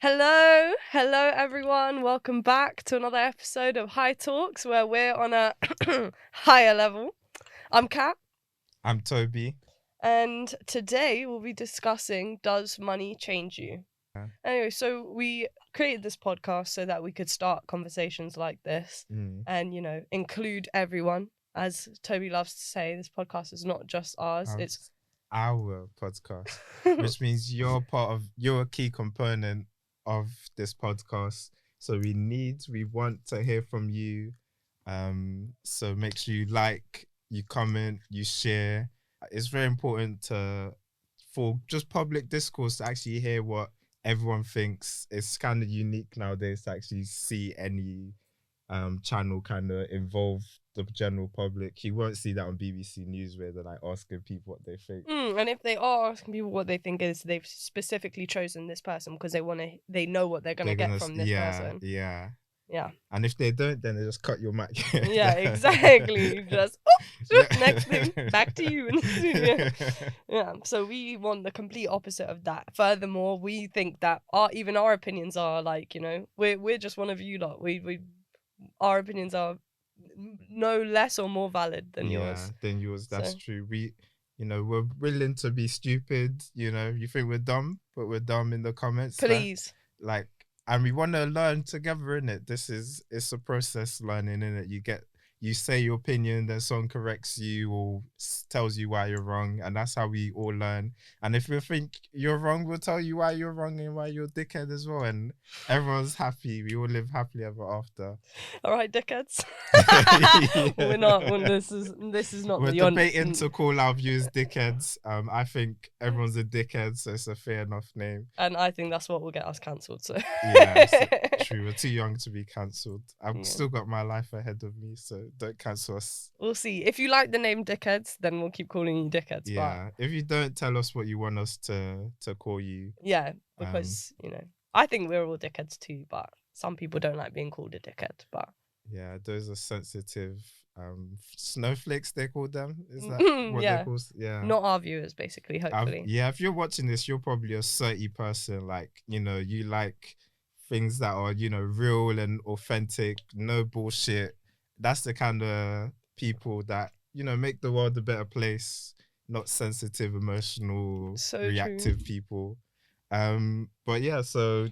Hello everyone. Welcome back to another episode of High Talks where we're on a higher level. I'm Kat, I'm Toby. and today we'll be discussing does money change you? Yeah. Anyway, so we created this podcast so that we could start conversations like this Mm. and, include everyone. As Toby loves to say, this podcast is not just ours, it's It's our podcast, which means you're a key component of this podcast. So we want to hear from you. So make sure you like, you comment, you share. It's very important for just public discourse to actually hear what everyone thinks. It's kind of unique nowadays to actually see any channel kind of involve the general public. You won't see that on BBC News where they're like asking people what they think. And if they are asking people what they think, is they've specifically chosen this person because they know what they're gonna get from this person. Yeah. Yeah. And if they don't, then they just cut your mic. Yeah, exactly. Just next thing, back to you in the studio. Yeah. So we want the complete opposite of that. Furthermore, we think that even our opinions are like, we're just one of you lot. Our opinions are no less or more valid than yours. Than yours. That's So. true. We're willing to be stupid. You think we're dumb, but we're dumb in the comments. Please. And we want to learn together, innit? It's a process learning, innit? You say your opinion, then someone corrects you or tells you why you're wrong, and that's how we all learn. And if we think you're wrong, we'll tell you why you're wrong and why you're a dickhead as well, and everyone's happy. We all live happily ever after. All right, dickheads. We're not. This is not. We're debating to call our viewers dickheads. I think everyone's a dickhead, so it's a fair enough name. And I think that's what will get us cancelled. So yeah, true. We're too young to be cancelled. I've still got my life ahead of me, so don't cancel us. We'll see. If you like the name dickheads, then we'll keep calling you dickheads. Yeah. If you don't, tell us what you want us to call you. Yeah, because I think we're all dickheads too, but some people don't like being called a dickhead. But yeah, those are sensitive snowflakes, they call them. Is that what they're called? Yeah. Not our viewers, basically, hopefully. If you're watching this, you're probably a certy person. Like, you like things that are, real and authentic, no bullshit. That's the kind of people that, make the world a better place, not sensitive, emotional, reactive people. But yeah, so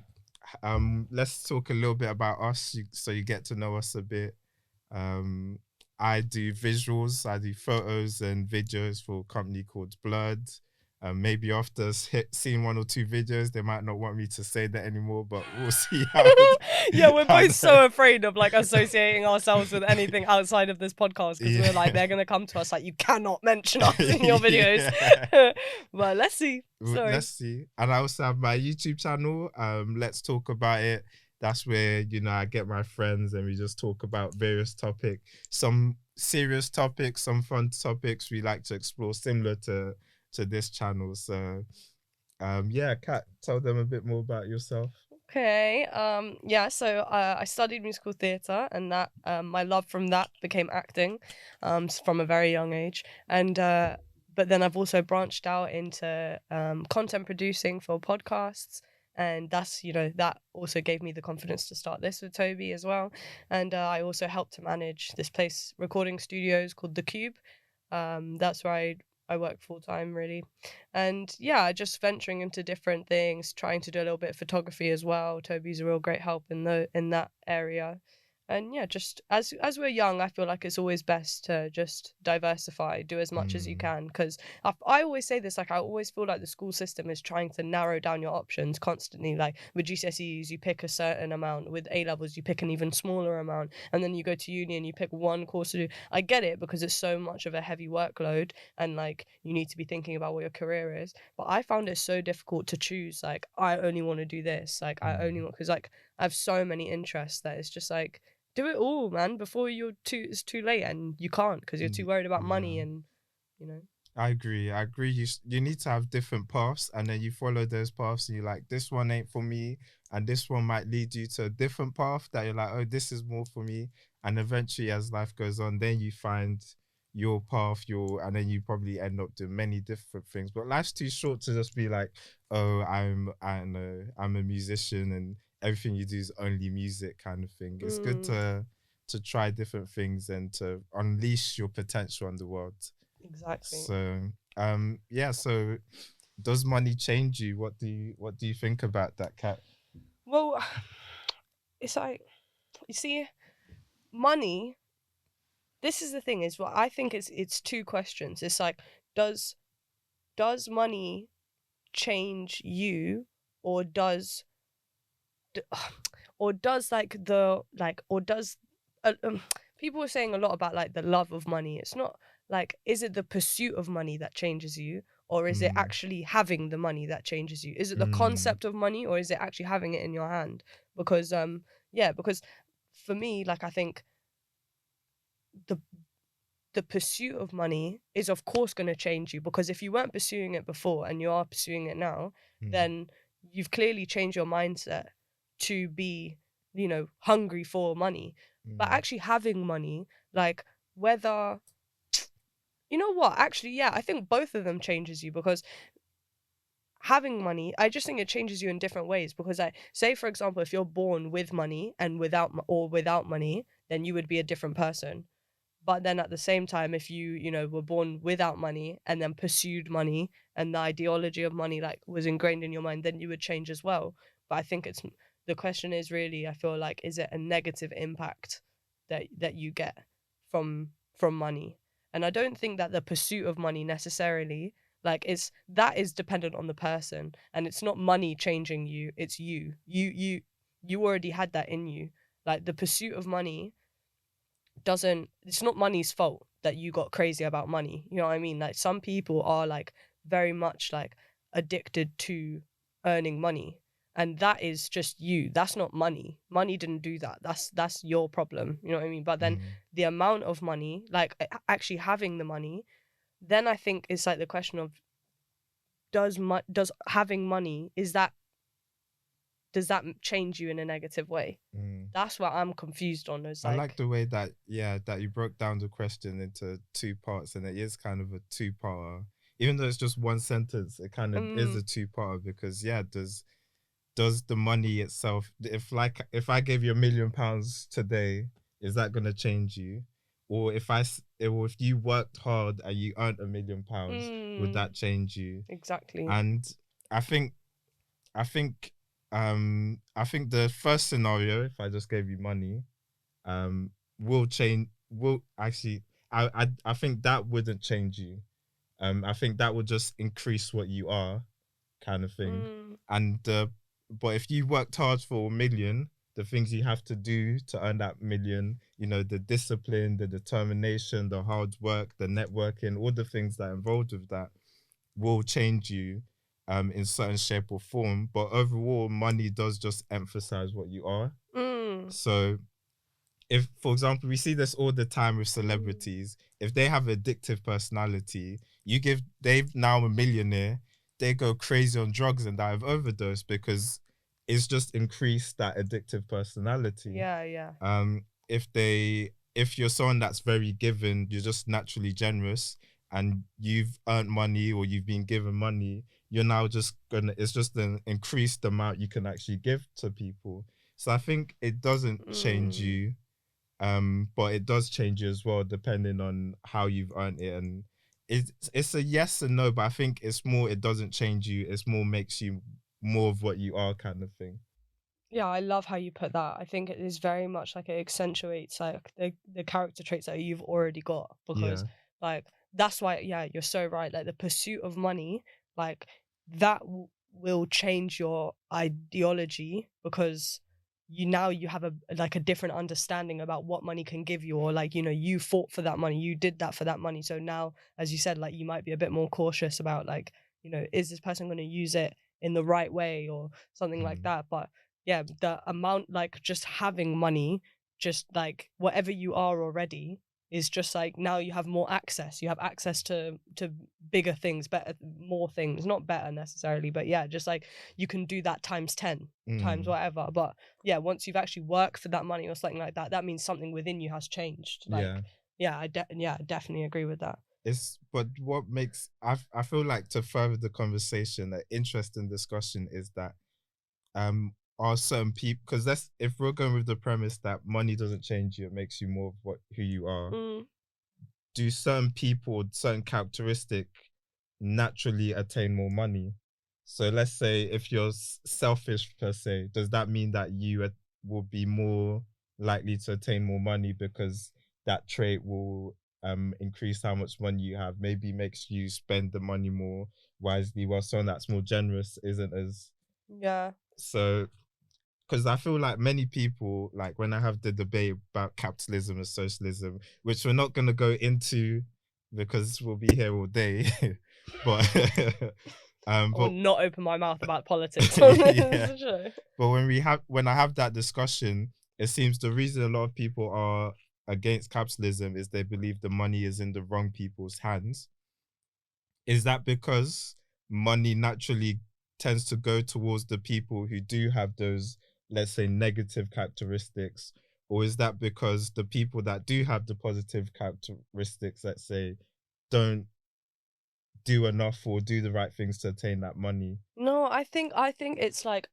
let's talk a little bit about us so you get to know us a bit. I do visuals, I do photos and videos for a company called Blood. Maybe after seeing one or two videos, they might not want me to say that anymore, but we'll see how. Yeah, we're both so afraid of associating ourselves with anything outside of this podcast because we're like, they're gonna come to us like, you cannot mention us in your videos. But let's see. Sorry. Let's see. And I also have my YouTube channel. Let's talk about it. That's where I get my friends and we just talk about various topics. Some serious topics, some fun topics we like to explore, similar to this channel. So Kat, tell them a bit more about yourself. Okay. So I studied musical theatre, and that my love from that became acting from a very young age. And but then I've also branched out into content producing for podcasts, and that's that also gave me the confidence to start this with Toby as well. And I also helped to manage this place recording studios called The Cube. That's where I work full time, really. And yeah, just venturing into different things, trying to do a little bit of photography as well. Toby's a real great help in that area. And yeah, just as we're young, I feel like it's always best to just diversify, do as much as you can. Because I always say this, I always feel like the school system is trying to narrow down your options constantly. Like with GCSEs, you pick a certain amount. With A levels, you pick an even smaller amount. And then you go to uni and you pick one course to do. I get it because it's so much of a heavy workload and you need to be thinking about what your career is. But I found it so difficult to choose. I only want to do this. I only want, because I have so many interests that it's just do it all, man, before it's too late, and you can't because you're too worried about money and I agree. You need to have different paths, and then you follow those paths, and you're like, this one ain't for me, and this one might lead you to a different path that you're like, oh, this is more for me. And eventually, as life goes on, then you find your path, and then you probably end up doing many different things. But life's too short to just be like, oh, I don't know, I'm a musician and everything you do is only music kind of thing. It's good Mm, to try different things and to unleash your potential on the world. exactly. So yeah, so does money change you? What do you think about that, Cat? Well, it's like, you see, money. This is the thing. Is what I think. It's two questions. It's like, does does money change you, or d- or does like the like or does people are saying a lot about like the love of money. It's not like, is it the pursuit of money that changes you, or is it Mm, actually having the money that changes you? Is it the mm, concept of money, or is it actually having it in your hand? Because yeah, because for me, like, I think the the pursuit of money is of course going to change you, because if you weren't pursuing it before and you are pursuing it now, mm, then you've clearly changed your mindset to be, hungry for money. But mm, actually having money, like, whether, you know what, actually, yeah, I think both of them changes you, because having money, I just think it changes you in different ways. Because I say, for example, if you're born with money and without money, then you would be a different person. But then at the same time, if you were born without money and then pursued money, and the ideology of money like was ingrained in your mind, then you would change as well. But I think it's the question is really, I feel like, is it a negative impact that you get from money? And I don't think that the pursuit of money necessarily, like, is dependent on the person, and it's not money changing you, it's you. You already had that in you. Like, the pursuit of money doesn't it's not money's fault that you got crazy about money. You know what I mean? Like, some people are like very much like addicted to earning money. And that is just you. That's not money. Money didn't do that. That's your problem. You know what I mean? But then mm, the amount of money, like, actually having the money, then I think it's like the question of, does having money, does that change you in a negative way? mm. That's what I'm confused on. Is I like like, the way that, yeah, that you broke down the question into two parts, and it is kind of a two-parter. Even though it's just one sentence, it kind of is a mm, two-parter because, yeah, does the money itself, if I gave you £1 million today, is that gonna change you? Or if you worked hard and you earned £1 million, would mm, that change you? exactly. And I think I think I think the first scenario, if I just gave you money, um will change will actually I think that wouldn't change you. I think that would just increase what you are, kind of thing. Mm, And but if you worked hard for £1 million, the things you have to do to earn that million, the discipline, the determination, the hard work, the networking, all the things that are involved with that will change you in certain shape or form. But overall, money does just emphasize what you are. mm, So if, for example, we see this all the time with mm, celebrities, if they have addictive personality, they've now a millionaire, they go crazy on drugs and die of overdose because it's just increased that addictive personality. yeah, yeah. If you're someone that's very given, you're just naturally generous, and you've earned money or you've been given money, you're now just gonna it's just an increased amount you can actually give to people. So I think it doesn't change Mm. you, but it does change you as well depending on how you've earned it. And it's a yes and no, but I think it's more, it doesn't change you, it's more makes you more of what you are, kind of thing. Yeah, I love how you put that. I think it is very much like it accentuates like the character traits that you've already got, because Yeah. like that's why, yeah, you're so right. Like, the pursuit of money, like, that will change your ideology, because you have a different understanding about what money can give you, or like, you fought for that money, you did that for that money. So now, as you said, like, you might be a bit more cautious about, like, is this person going to use it in the right way or something like Mm. that. But yeah, the amount, like, just having money, just like whatever you are already, is just like, now you have more access. You have access to bigger things, better, more things. Not better necessarily, but yeah, just like you can do that times 10, times Mm. whatever. But yeah, once you've actually worked for that money or something like that, that means something within you has changed. Yeah. Like, Yeah, I definitely agree with that. It's but what makes I feel like to further the conversation, an interesting discussion is that are certain people, because that's if we're going with the premise that money doesn't change you, it makes you more of what who you are. Mm. Do certain people, certain characteristic naturally attain more money? So let's say if you're selfish per se, does that mean that you will be more likely to attain more money because that trait will increase how much money you have, maybe makes you spend the money more wisely, while someone that's more generous isn't as Yeah. so? Because I feel like many people, like when I have the debate about capitalism and socialism, which we're not going to go into because we'll be here all day, but I will but not open my mouth about politics on yeah, this show. but when I have that discussion, it seems the reason a lot of people are against capitalism is they believe the money is in the wrong people's hands. Is that because money naturally tends to go towards the people who do have those, let's say, negative characteristics? Or is that because the people that do have the positive characteristics, let's say, don't do enough or do the right things to attain that money? No, I think it's like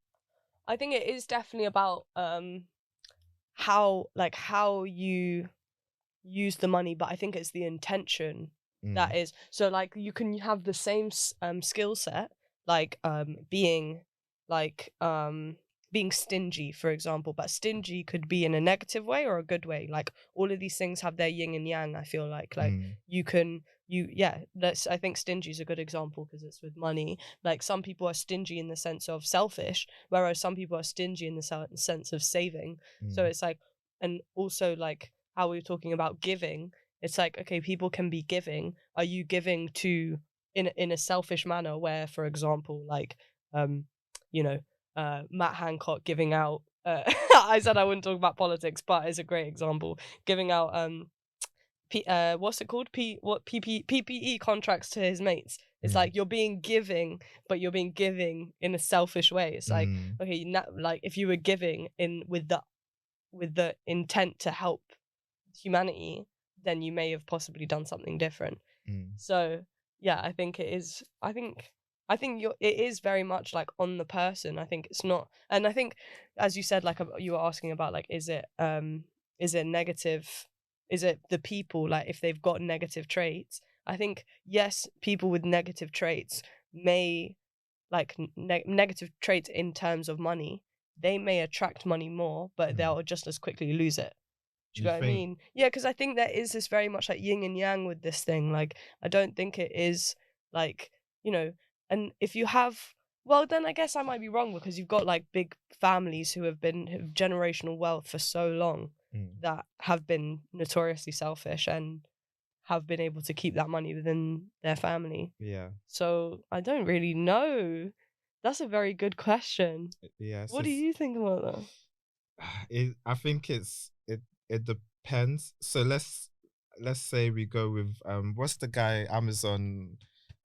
I think it is definitely about how you use the money, but I think it's the intention Mm, that is. So like you can have the same skill set, like like being stingy, for example, but stingy could be in a negative way or a good way. Like all of these things have their yin and yang. I feel like mm, you can you yeah. Let's I think stingy is a good example because it's with money. Like some people are stingy in the sense of selfish, whereas some people are stingy in the sense of saving. So mm, it's like, and also like how we were talking about giving, it's like, okay, people can be giving. Are you giving to in a selfish manner where, for example, like um, you know, Matt Hancock giving out I said I wouldn't talk about politics, but it's a great example. Giving out what's it called? PPE contracts to his mates. It's mm, like you're being giving, but you're being giving in a selfish way. It's like, mm, okay, like if you were giving in with the intent to help humanity, then you may have possibly done something different. mm, So yeah, I think it is. I think it is very much like on the person. I think it's not, and I think as you said, like you were asking about like, is it negative? Is it the people like if they've got negative traits? I think yes, people with negative traits may like negative traits in terms of money. They may attract money more, but mm. they'll just as quickly lose it. Do you You know what I think? mean? Yeah, because I think there is this very much like yin and yang with this thing. Like, I don't think it is like, you know, and if you have, well, then I guess I might be wrong because you've got like big families who have generational wealth for so long Mm, that have been notoriously selfish and have been able to keep that money within their family. yeah, So I don't really know. That's a very good question. yeah. What do you think about that? I think it depends. So let's say we go with what's the guy Amazon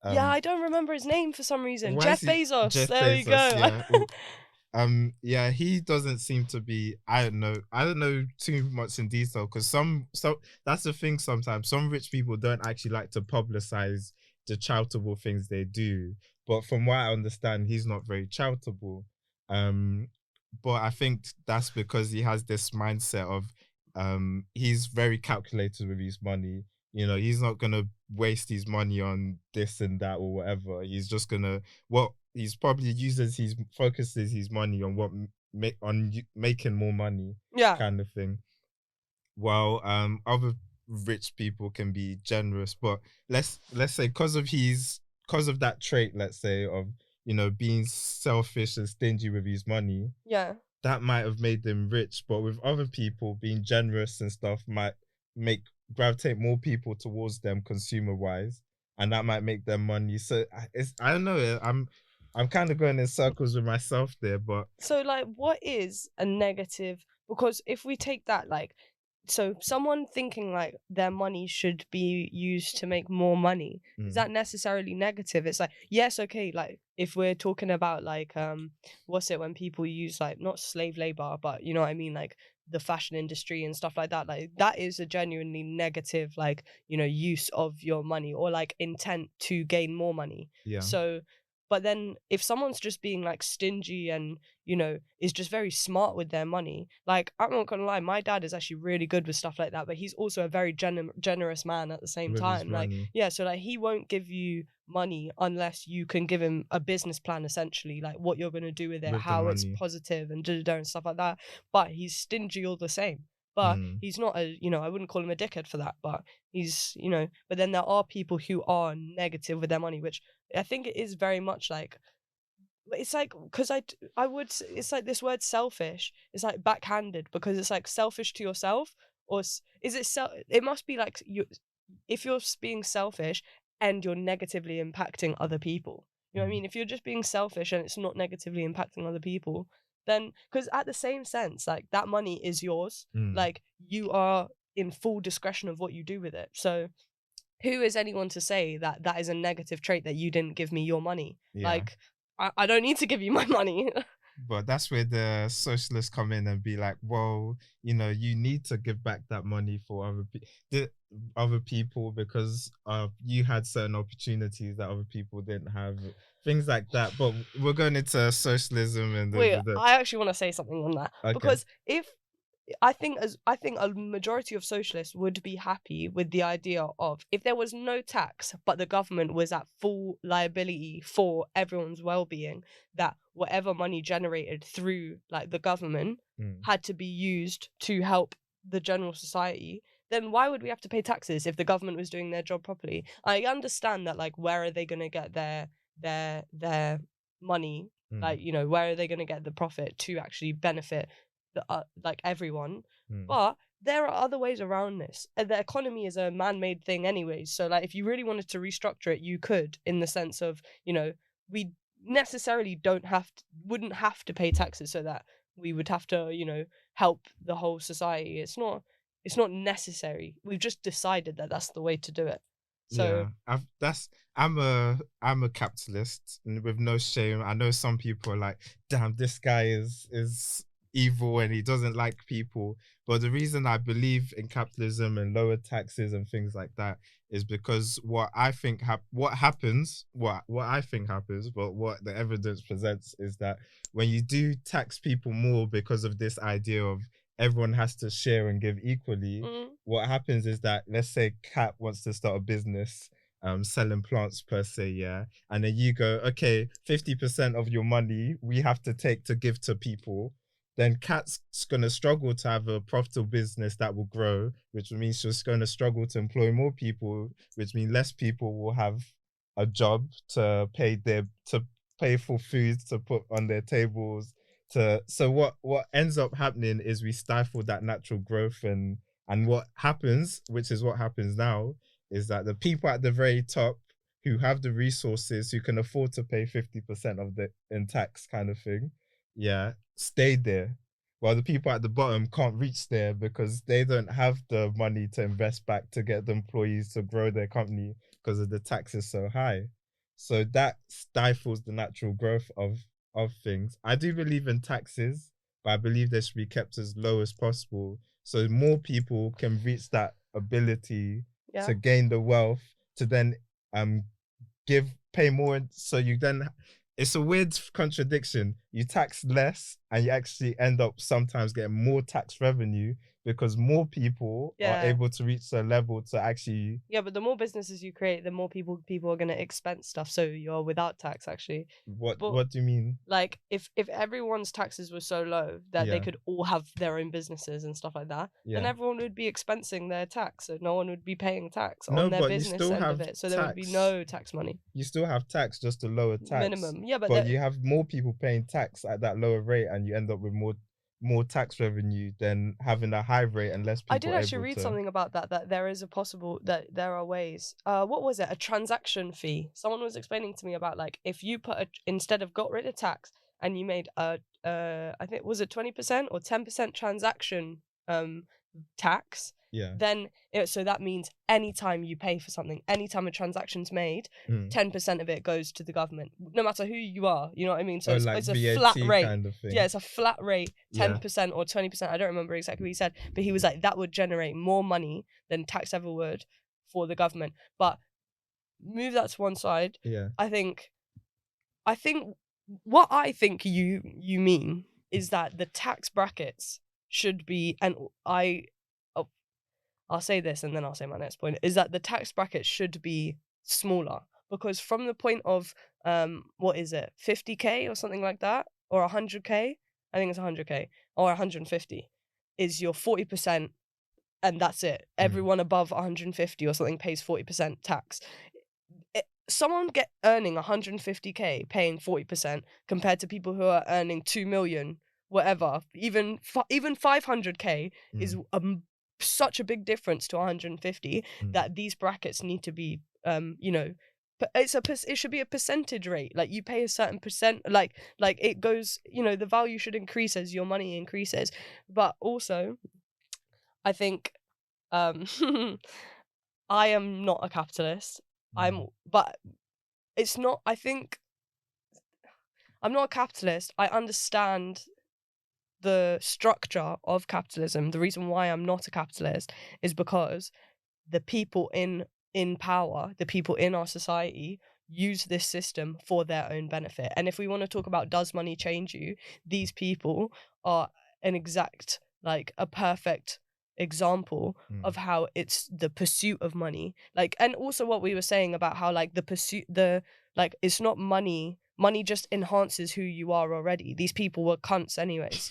Yeah, um I don't remember his name for some reason. why is Jeff he Bezos. Jeff There we Bezos? go. Yeah. Yeah, he doesn't seem to be. I don't know too much in detail because so that's the thing. Sometimes some rich people don't actually like to publicize the charitable things they do. But from what I understand, he's not very charitable. Um, but I think that's because he has this mindset of he's very calculated with his money. You know, he's not gonna waste his money on this and that or whatever. He's just gonna what he's probably uses his focuses his money on what making more money Yeah, kind of thing. While other rich people can be generous, but let's say because of that trait, let's say of being selfish and stingy with his money, yeah, that might have made them rich, but with other people being generous and stuff might make gravitate more people towards them consumer wise, and that might make them money. So it's I don't know. I'm kind of going in circles with myself there, but so like what is a negative, because if we take that like so someone thinking like their money should be used to make more money, is Mm. that necessarily negative? It's like, yes, okay, like if we're talking about like what's it when people use like not slave labor, but you know what I mean, like the fashion industry and stuff like that is a genuinely negative, like, you know, use of your money or like intent to gain more money. Yeah. So but then if someone's just being like stingy and, you know, is just very smart with their money, like I'm not gonna lie, my dad is actually really good with stuff like that, but he's also a very generous man at the same With his time. Like, money. yeah, so like he won't give you money unless you can give him a business plan, essentially, like what you're gonna do with it, With the how it's money. positive and and stuff like that. But he's stingy all the same. But Mm. he's not a, you know, I wouldn't call him a dickhead for that, but he's, you know, but then there are people who are negative with their money, which I think it is very much like, but it's like, because I would it's like this word selfish is like backhanded, because it's like selfish to yourself, or is it it must be like you, if you're being selfish and you're negatively impacting other people, you know what I Mm. mean, if you're just being selfish and it's not negatively impacting other people, then because at the same sense, like that money is yours, Mm. like you are in full discretion of what you do with it. So who is anyone to say that that is a negative trait, that you didn't give me your money? Yeah. Like, I don't need to give you my money. But that's where the socialists come in and be like, well, you know, you need to give back that money for the other people because you had certain opportunities that other people didn't have, things like that. But we're going into socialism and Wait, the I actually want to say something on that, okay. because if I think a majority of socialists would be happy with the idea of if there was no tax, but the government was at full liability for everyone's well-being, that whatever money generated through like the government Mm. had to be used to help the general society, then why would we have to pay taxes if the government was doing their job properly? I understand that, like, where are they going to get their money? Mm. Like, you know, where are they going to get the profit to actually benefit like everyone? Mm. But there are other ways around this. The economy is a man-made thing anyways, so like if you really wanted to restructure it, you could, in the sense of, you know, we necessarily wouldn't have to pay taxes, so that we would have to, you know, help the whole society. It's not necessary. We've just decided that that's the way to do it. So Yeah, I'm a capitalist with no shame. I know some people are like, damn, this guy is evil and he doesn't like people. But the reason I believe in capitalism and lower taxes and things like that is because what I think what happens, what I think happens, but what the evidence presents is that when you do tax people more because of this idea of everyone has to share and give equally, mm, what happens is that, let's say Cat wants to start a business selling plants per se, yeah, and then you go, okay, 50% of your money we have to take to give to people, then Cat's gonna struggle to have a profitable business that will grow, which means she's gonna struggle to employ more people, which means less people will have a job to pay for food to put on their tables. So what ends up happening is we stifle that natural growth, and what happens, which is what happens now, is that the people at the very top who have the resources, who can afford to pay 50% of the in tax kind of thing, yeah, stay there. While the people at the bottom can't reach there because they don't have the money to invest back to get the employees to grow their company because of the taxes so high. So that stifles the natural growth of things. I do believe in taxes, but I believe they should be kept as low as possible so more people can reach that ability yeah. to gain the wealth to then um pay more, so you then, it's a weird contradiction. You tax less and you actually end up sometimes getting more tax revenue because more people are Yeah. able to reach a level to actually Yeah, but the more businesses you create, the more people are gonna expense stuff, so you're without tax actually. But what do you mean? like if everyone's taxes were so low that they Yeah, could all have their own businesses and stuff like that, then yeah. everyone would be expensing their tax, so no one would be paying tax No, on their but you business still end of have it, so there would be tax. no tax money. You still have tax, just a lower tax. Minimum. Yeah, but But you have more people paying tax at that lower rate, and you end up with more tax revenue than having a high rate and less I did people actually able read to. something about that there is a possible, that there are ways. What was it? A transaction fee. Someone was explaining to me about, like, if you instead of got rid of tax and you made a I think, was it 20% or 10% transaction tax, Yeah. then so that means anytime you pay for something, anytime a transaction's made, 10% of it goes to the government, no matter who you are. You know what I mean? So Like it's a flat VAT rate. kind of thing. Yeah, it's a flat rate, Yeah. 10% or 20%. I don't remember exactly what he said, but he was like, that would generate more money than tax ever would for the government. But move that to one side. Yeah. I think what I think you mean is that the tax brackets should be, and I'll say this and then I'll say my next point, is that the tax brackets should be smaller, because from the point of what is it, 50k or something like that, or 100k, I think it's 100k or 150, is your 40%, and that's it. Everyone above 150 or something pays 40% tax. Someone earning 150k paying 40% compared to people who are earning 2 million, whatever, even 500k is such a big difference to 150 that these brackets need to be you know, it should be a percentage rate. Like, you pay a certain percent, like it goes, you know, the value should increase as your money increases. But also, I think I am not a capitalist. But it's not, I think I'm not a capitalist. I understand the structure of capitalism. The reason why I'm not a capitalist is because the people in power, the people in our society, use this system for their own benefit. And if we want to talk about, does money change you, these people are an exact, like, a perfect example of how it's the pursuit of money. Like, and also what we were saying about how, like, it's not money just enhances who you are already. These people were cunts anyways.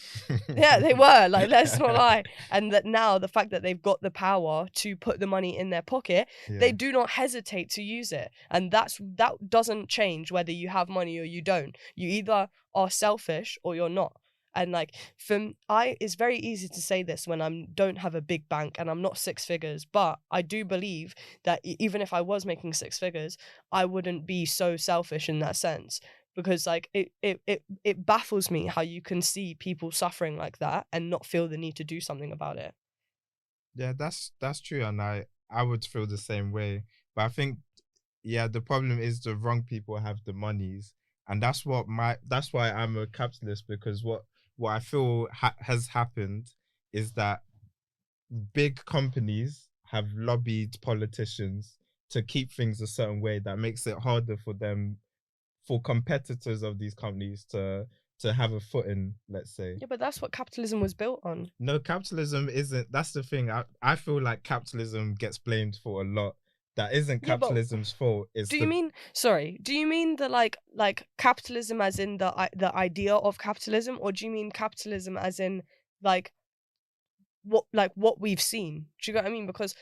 Yeah, they were, like, let's not lie. And that now, the fact that they've got the power to put the money in their pocket, they do not hesitate to use it. And that doesn't change whether you have money or you don't. You either are selfish or you're not. And, like, it's very easy to say this when I don't have a big bank and I'm not six figures, but I do believe that even if I was making six figures, I wouldn't be so selfish in that sense. Because, like, it baffles me how you can see people suffering like that and not feel the need to do something about it. Yeah, that's true, and I would feel the same way. But I think, yeah, the problem is the wrong people have the monies, and that's why I'm a capitalist, because what I feel has happened is that big companies have lobbied politicians to keep things a certain way that makes it harder for them, for competitors of these companies to have a foot in, let's say. Yeah, but that's what capitalism was built on. No, capitalism isn't. That's the thing. I feel like capitalism gets blamed for a lot that isn't Yeah, but capitalism's fault. It's do you mean, sorry, do you mean the, like capitalism as in the idea of capitalism, or do you mean capitalism as in, like, what we've seen? Do you get what I mean? Because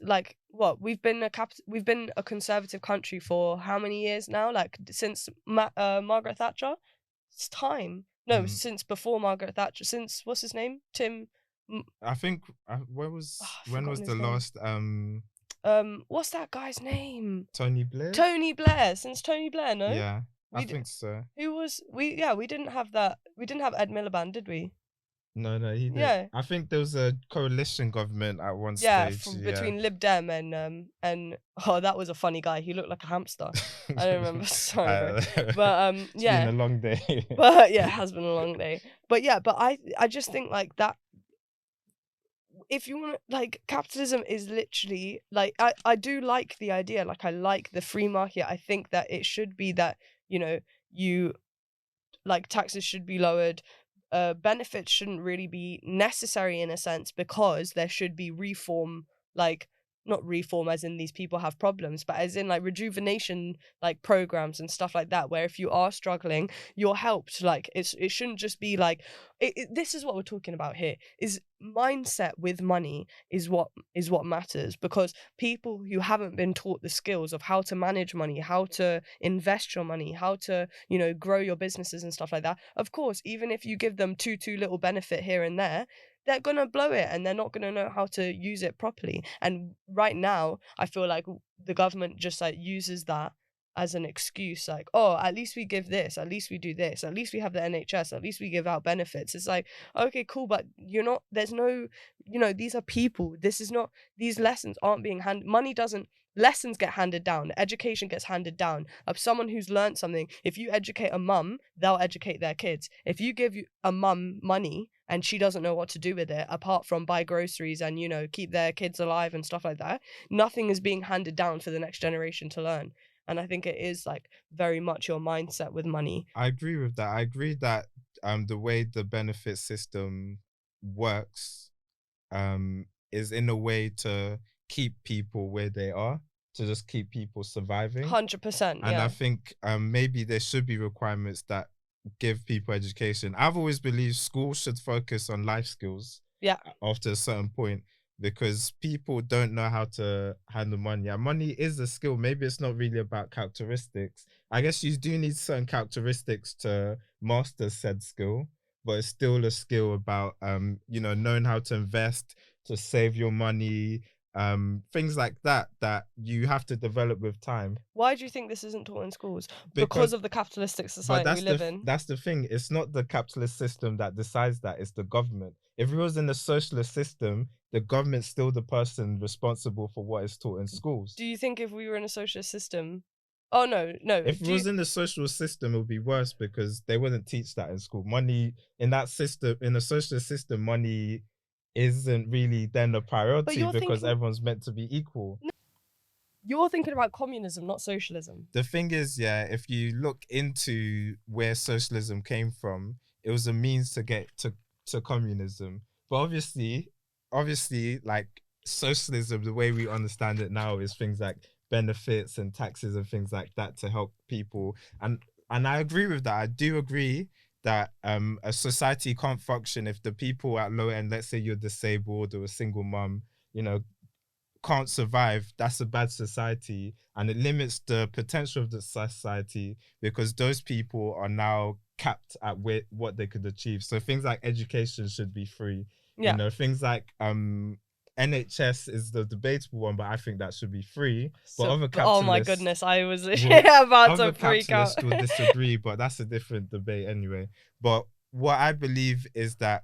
like, what, we've been a conservative country for how many years now? Like, since Margaret Thatcher. It's time. No, since before Margaret Thatcher. Since, what's his name? I think I've when was forgotten the his name. last What's that guy's name? Tony Blair? Tony Blair. Since Tony Blair, no? Yeah, I We d- think so. who was we? Yeah, we didn't have that. We didn't have Ed Miliband, did we? No, he didn't. Yeah, I think there was a coalition government at one yeah. stage. From Yeah. between Lib Dem and oh, that was a funny guy. He looked like a hamster. I don't remember. Sorry, bro. But It's been yeah. a long day. But yeah, it has been a long day. But yeah, but I just think, like, that if you want, like, capitalism is literally, like, I do like the idea, like, I like the free market. I think that it should be that, you know, you, like, taxes should be lowered. Benefits shouldn't really be necessary in a sense, because there should be reform, like, not reform as in these people have problems, but as in, like, rejuvenation, like, programs and stuff like that, where if you are struggling, you're helped. Like, it shouldn't just be like, this is what we're talking about here, is mindset with money is what matters. Because people who haven't been taught the skills of how to manage money, how to invest your money, how to, you know, grow your businesses and stuff like that, of course, even if you give them too little benefit here and there, they're gonna blow it and they're not gonna know how to use it properly. And right now, I feel like the government just, like, uses that as an excuse, like, oh, at least we give this, at least we do this, at least we have the NHS, at least we give out benefits. It's like, okay, cool, but you're not, there's no, these are people. This is not, these lessons aren't being handed, money doesn't, lessons get handed down, education gets handed down. Of someone who's learned something, if you educate a mum, they'll educate their kids. If you give a mum money and she doesn't know what to do with it apart from buy groceries and keep their kids alive and stuff like that, nothing is being handed down for the next generation to learn. And I think it is like very much your mindset with money. I agree with that. I agree that the way the benefit system works is in a way to keep people where they are, to just keep people surviving. 100%, And I yeah. think maybe there should be requirements that give people education. I've always believed schools should focus on life skills Yeah. after a certain point, because people don't know how to handle money. And money is a skill. Maybe it's not really about characteristics. I guess you do need certain characteristics to master said skill, but it's still a skill about knowing how to invest, to save your money, things like that that you have to develop with time. Why do you think this isn't taught in schools? Because Because of the capitalistic but society we live in. that's the thing. It's not the capitalist system that decides that. It's the government. If it was in a socialist system, the government's still the person responsible for what is taught in schools. Do you think if we were in a socialist system? Oh, no. If it was in the socialist system, it would be worse because they wouldn't teach that in school. Money in that system, in a socialist system, money isn't really then a priority because everyone's meant to be equal. You're thinking about communism, not socialism. The thing is, yeah, if you look into where socialism came from, it was a means to get to communism. But obviously, like socialism, the way we understand it now is things like benefits and taxes and things like that to help people. And I agree with that. I do agree that a society can't function if the people at low end, let's say you're disabled or a single mum, can't survive. That's a bad society, and it limits the potential of the society because those people are now capped at what they could achieve. So things like education should be free. Yeah. Things like NHS is the debatable one, but I think that should be free. But other capitalists, oh my goodness, I was about to freak out. Other capitalists will disagree, but that's a different debate anyway. But what I believe is that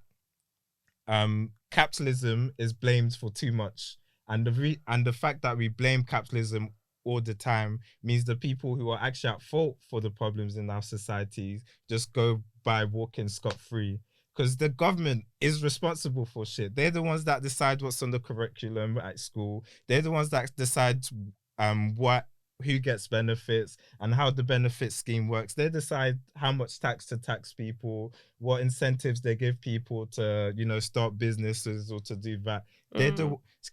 capitalism is blamed for too much. And the fact that we blame capitalism all the time means the people who are actually at fault for the problems in our societies just go by walking scot-free. Because the government is responsible for shit. They're the ones that decide what's on the curriculum at school. They're the ones that decide who gets benefits and how the benefit scheme works. They decide how much tax to tax people, what incentives they give people to, start businesses or to do that.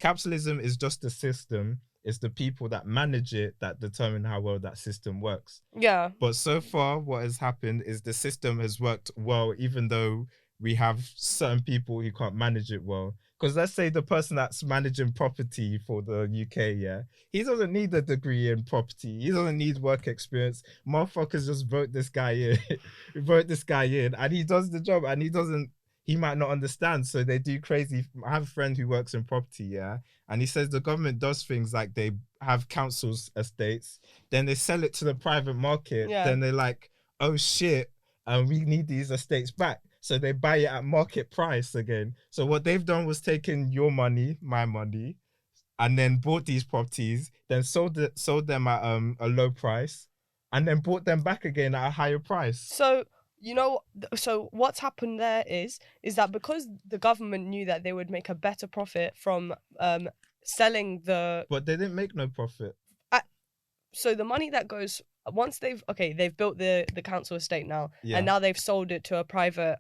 Capitalism is just a system. It's the people that manage it that determine how well that system works. Yeah. But so far, what has happened is the system has worked well, even though we have certain people who can't manage it well. Because let's say the person that's managing property for the UK, yeah, he doesn't need a degree in property. He doesn't need work experience. Motherfuckers just vote this guy in, and he does the job, and he might not understand. So they do crazy. I have a friend who works in property, yeah, and he says the government does things like they have councils estates, then they sell it to the private market. Yeah. Then they're like, oh shit, we need these estates back. So they buy it at market price again. So what they've done was taken your money, my money, and then bought these properties, then sold them at a low price, and then bought them back again at a higher price. So so what's happened there is that because the government knew that they would make a better profit from selling the... But they didn't make no profit. So the money that goes... Once they've built the council estate now, yeah, and now they've sold it to a private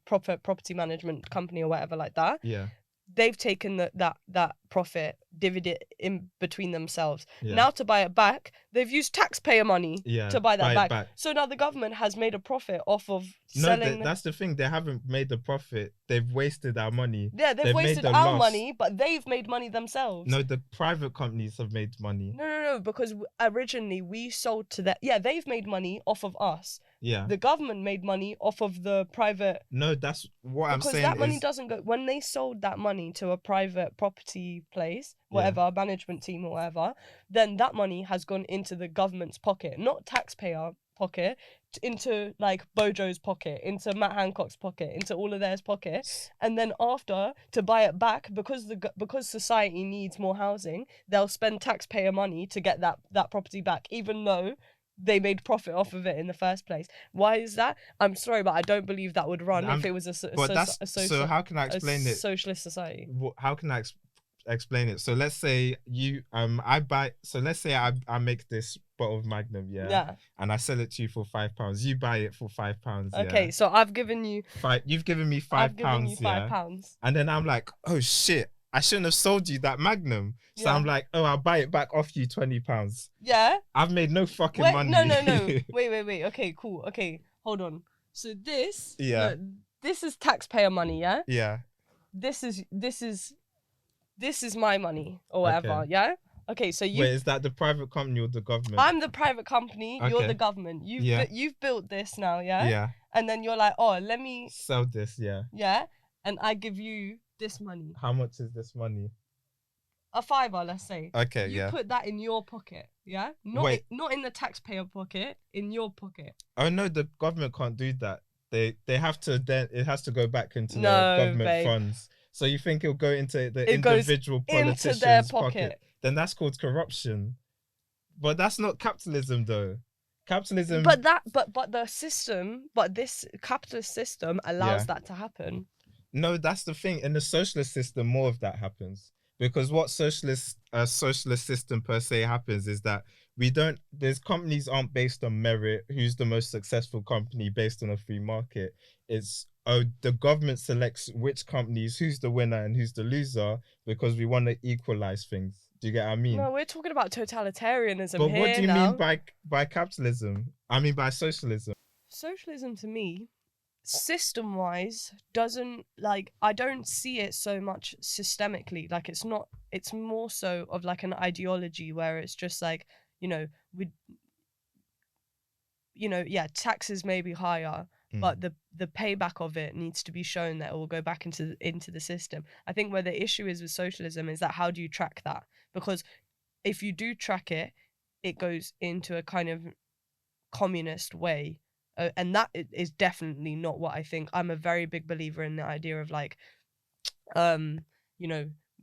property management company or whatever like that. Yeah. They've taken that profit, divided it in between themselves. Yeah. Now to buy it back, they've used taxpayer money to buy that back. So now the government has made a profit off of selling. No, that's the thing. They haven't made the profit. They've wasted our money. Yeah, they've wasted our money, but they've made money themselves. No, the private companies have made money. No, because originally we sold to them. Yeah, they've made money off of us. Yeah. The government made money off of the private. No, that's what I'm Because saying that money is doesn't go when they sold that money to a private property place, whatever, management team or whatever, then that money has gone into the government's pocket, not taxpayer pocket, into like Bojo's pocket, into Matt Hancock's pocket, into all of theirs pocket, and then after to buy it back because society needs more housing, they'll spend taxpayer money to get that property back, even though they made profit off of it in the first place. Why is that? I'm sorry, but I don't believe that would run if it was so how can I explain it? Socialist society. How can I explain it? So let's say I buy. So let's say I make this bottle of Magnum, Yeah. and I sell it to you for £5. You buy it for £5. Okay, so I've given you five. You've given me I've given £5. you £5. And then I'm like, oh shit, I shouldn't have sold you that Magnum. So Yeah. I'm like, oh, I'll buy it back off you £20. Yeah. I've made no fucking Wait, money. no. Wait. Okay, cool. Okay, hold on. So this, Yeah. look, this is taxpayer money, yeah? Yeah. This is my money or whatever, Okay. yeah? Okay, so Wait, is that the private company or the government? I'm the private company, you're Okay. the government. You've built this now, yeah? Yeah. And then you're like, oh, let me Sell this, yeah. Yeah, and I give you this money. How much is this money? A £5, let's say. Okay, you put that in your pocket, yeah? Not in the taxpayer pocket, in your pocket. Oh no, the government can't do that. They have to then it has to go back into the government funds. So you think it'll go into the individual politician's into their pocket. Then that's called corruption. But that's not capitalism though. Capitalism But the system, this capitalist system allows that to happen. No, that's the thing. In the socialist system, more of that happens. Because what socialist system per se happens is that there's companies aren't based on merit, who's the most successful company based on a free market. It's the government selects which companies, who's the winner and who's the loser, because we want to equalize things. Do you get what I mean? No, we're talking about totalitarianism but here. What do you mean by capitalism? I mean by socialism. Socialism to me, system-wise, doesn't I don't see it so much systemically. Like it's more so of like an ideology where it's just like, taxes may be higher, but the payback of it needs to be shown that it will go back into the system. I think where the issue is with socialism is that how do you track that? Because if you do track it, it goes into a kind of communist way. And that is definitely not what I think. I'm a very big believer in the idea of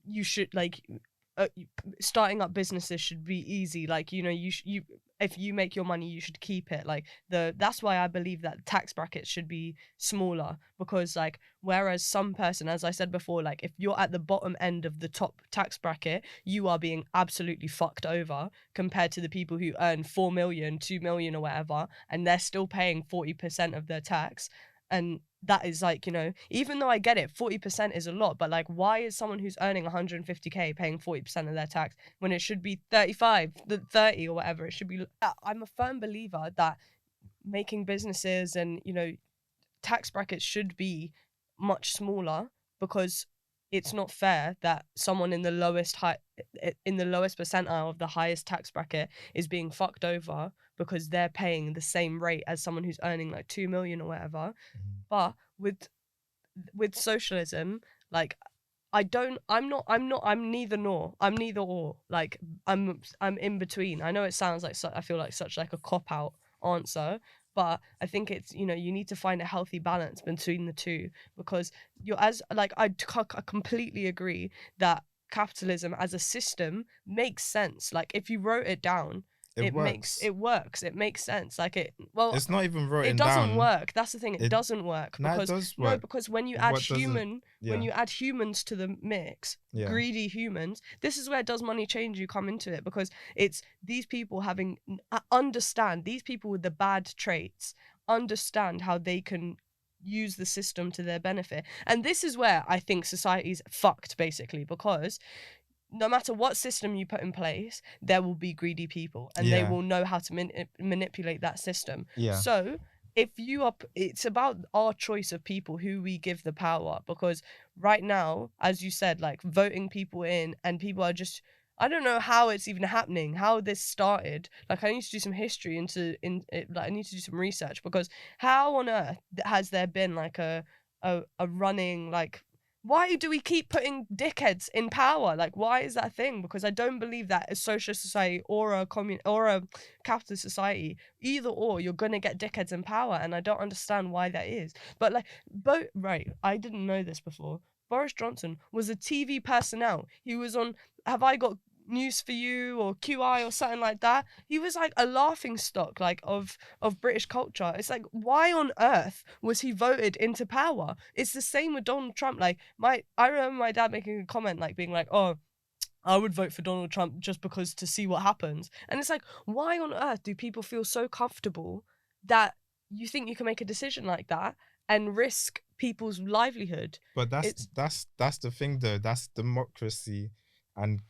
you should starting up businesses should be easy. If you make your money, you should keep it. That's why I believe that tax brackets should be smaller, because whereas some person, as I said before, if you're at the bottom end of the top tax bracket, you are being absolutely fucked over compared to the people who earn 4 million, 2 million or whatever, and they're still paying 40% of their tax. And that is even though I get it, 40% is a lot, but why is someone who's earning 150k paying 40% of their tax when it should be 35, 30 or whatever? It should be. I'm a firm believer that making businesses and tax brackets should be much smaller, because it's not fair that someone in the lowest percentile of the highest tax bracket is being fucked over because they're paying the same rate as someone who's earning 2 million or whatever. But with socialism, I'm neither nor. I'm neither or. I'm in between. I know it sounds I feel like such a cop out answer, but I think it's you need to find a healthy balance between the two, because I completely agree that capitalism as a system makes sense. If you wrote it down, it works. It makes sense. It's not even written down. It doesn't work. That's the thing. It doesn't work. No, it does work. No, because when you add when you add humans to the mix, greedy humans, this is where does money change you come into it, because it's these people these people with the bad traits understand how they can use the system to their benefit. And this is where I think society's fucked, basically, because no matter what system you put in place, there will be greedy people, and they will know how to manipulate that system. So it's about our choice of people who we give the power, because right now, as you said, voting people in, and people are just I don't know how it's even happening, how this started. Like, I need to do some history in it, like, I need to do some research, because how on earth has there been like a running, like, why do we keep putting dickheads in power? Like, why is that a thing? Because I don't believe that a socialist society or a or a capitalist society, either or, you're gonna get dickheads in power, and I don't understand why that is. But like, right, I didn't know this before. Boris Johnson was a TV personnel. He was on Have I Got News for You or QI or something like that. He was like a laughing stock, like, of British culture. It's like, why on earth was he voted into power? It's the same with Donald Trump. Like, I remember my dad making a comment, like, being like, oh, I would vote for Donald Trump just because to see what happens. And it's like, why on earth do people feel so comfortable that you think you can make a decision like that and risk people's livelihood? But It's that's the thing though. That's democracy, and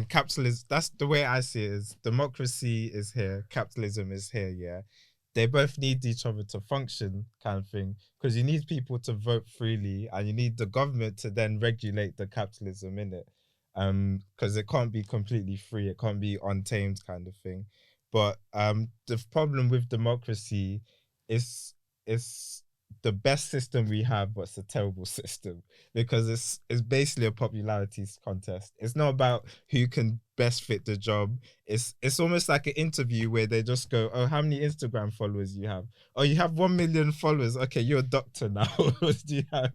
capitalism. That's the way I see it. Is democracy is here, capitalism is here. Yeah, they both need each other to function, kind of thing. Because you need people to vote freely, and you need the government to then regulate the capitalism in it. Because it can't be completely free. It can't be untamed, kind of thing. But the problem with democracy is the best system we have, but it's a terrible system because it's basically a popularity contest. It's not about who can best fit the job. It's almost like an interview where they just go, "Oh, how many Instagram followers you have? Oh, you have 1 million followers. Okay, you're a doctor now." Do you have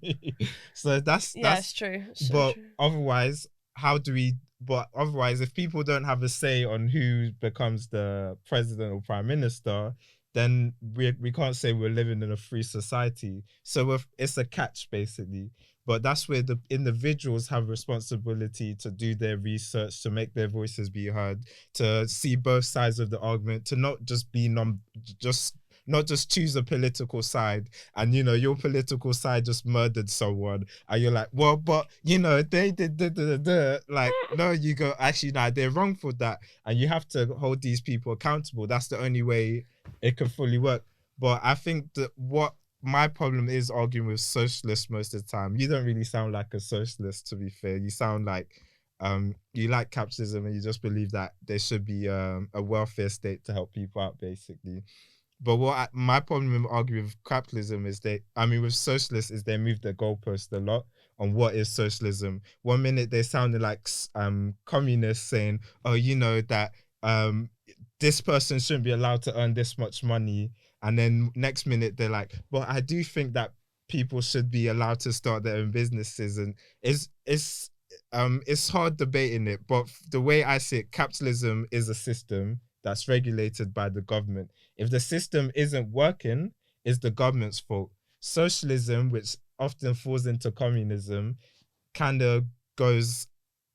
so Yeah, that's it's true. It's so but true. otherwise, how do we? But otherwise, if people don't have a say on who becomes the president or prime minister, then we can't say we're living in a free society. So it's a catch basically. But that's where the individuals have responsibility to do their research, to make their voices be heard, to see both sides of the argument, to not just be just not just choose a political side, and your political side just murdered someone and you're like, well, but they did like, no, you go, actually, nah, they're wrong for that, and you have to hold these people accountable. That's the only way it can fully work. But I think that what my problem is arguing with socialists most of the time. You don't really sound like a socialist, to be fair. You sound like you like capitalism and you just believe that there should be a welfare state to help people out, basically. But my problem with arguing with capitalism is with socialists, is they move the goalpost a lot on what is socialism. One minute they sounded like communists saying, "Oh, that um this person shouldn't be allowed to earn this much money," and then next minute they're like, "Well, I do think that people should be allowed to start their own businesses," and it's hard debating it. But the way I see it, capitalism is a system that's regulated by the government. If the system isn't working, it's the government's fault. Socialism, which often falls into communism, kind of goes,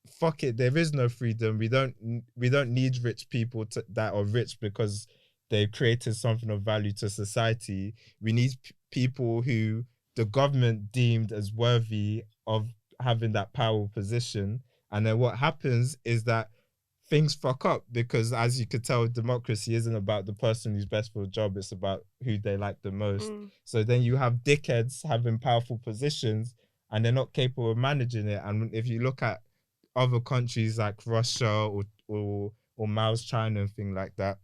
fuck it, there is no freedom. We don't need rich people that are rich because they've created something of value to society. We need people who the government deemed as worthy of having that power position. And then what happens is that things fuck up, because as you could tell, democracy isn't about the person who's best for the job, it's about who they like the most. Mm. So then you have dickheads having powerful positions and they're not capable of managing it. And if you look at other countries like Russia or Mao's China and thing like that,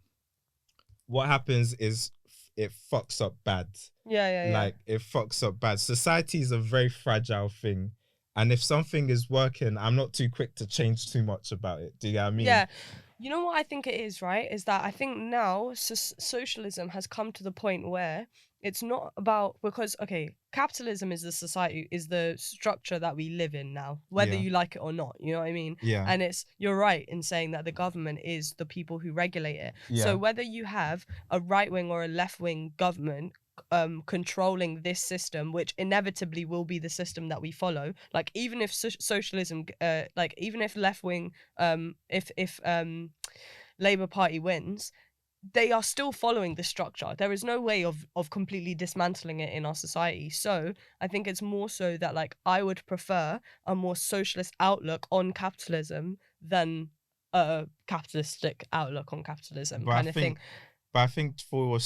what happens is it fucks up bad. Yeah, yeah, yeah. Like, it fucks up bad. Society is a very fragile thing. And if something is working, I'm not too quick to change too much about it. Do you get what I mean? Yeah. You know what I think it is, right? Is that I think now socialism has come to the point where it's not about, because okay, capitalism is the society, is the structure that we live in now, whether Yeah. you like it or not. You know what I mean? Yeah. And you're right in saying that the government is the people who regulate it. Yeah. So whether you have a right wing or a left wing government controlling this system, which inevitably will be the system that we follow, like even if socialism like even if left wing if Labour Party wins, they are still following the structure. There is no way of completely dismantling it in our society. So I think it's more so that, like, I would prefer a more socialist outlook on capitalism than a capitalistic outlook on capitalism, But I kind of thing. think, for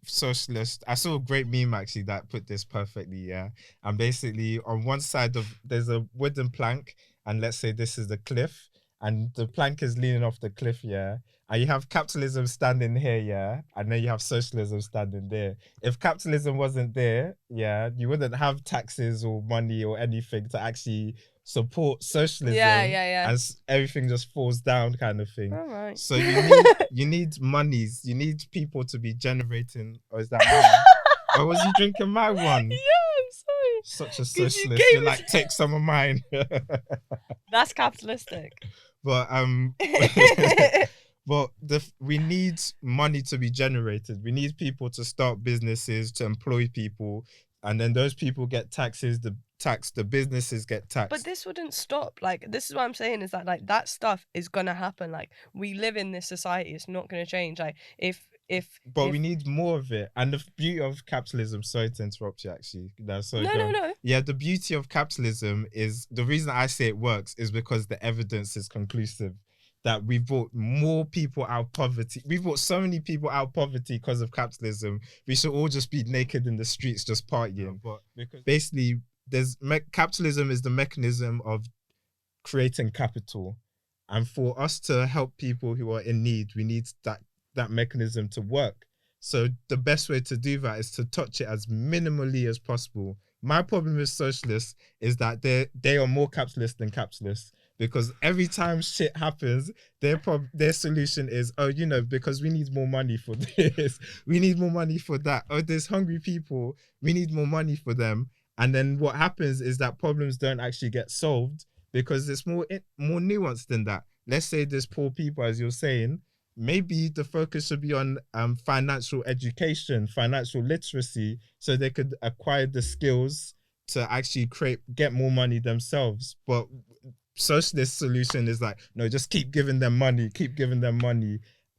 socialist, I saw a great meme actually that put this perfectly. Yeah, and basically on one side of there's a wooden plank, and let's say this is the cliff, and the plank is leaning off the cliff, yeah, and you have capitalism standing here, yeah, and then you have socialism standing there. If capitalism wasn't there, yeah, you wouldn't have taxes or money or anything to actually support Yeah, socialism, yeah, yeah. and everything just falls down, kind of thing. All right. So you need monies, you need people to be generating. Or is that mine? Or was you drinking my one? Yeah, I'm sorry. Such a 'Cause you socialist. gave You're us- like, take some of mine. That's capitalistic. But but we need money to be generated. We need people to start businesses, to employ people, and then those people get taxes. The businesses get taxed. But this wouldn't stop. Like, this is what I'm saying is that, like, that stuff is gonna happen. Like, we live in this society. It's not gonna change. Like, but we need more of it. And the beauty of capitalism, sorry to interrupt you actually. No, no. Yeah, the beauty of capitalism is, the reason I say it works is because the evidence is conclusive that we brought more people out of poverty. We brought so many people out of poverty because of capitalism. We should all just be naked in the streets just partying. But because basically capitalism is the mechanism of creating capital. And for us to help people who are in need, we need that mechanism to work. So the best way to do that is to touch it as minimally as possible. My problem with socialists is that they are more capitalist than capitalists, because every time shit happens, their solution is, oh, because we need more money for this, we need more money for that. Oh, there's hungry people, we need more money for them. And then what happens is that problems don't actually get solved because it's more nuanced than that. Let's say there's poor people, as you're saying. Maybe the focus should be on financial education, financial literacy, so they could acquire the skills to actually get more money themselves. But socialist solution is like, no, just keep giving them money.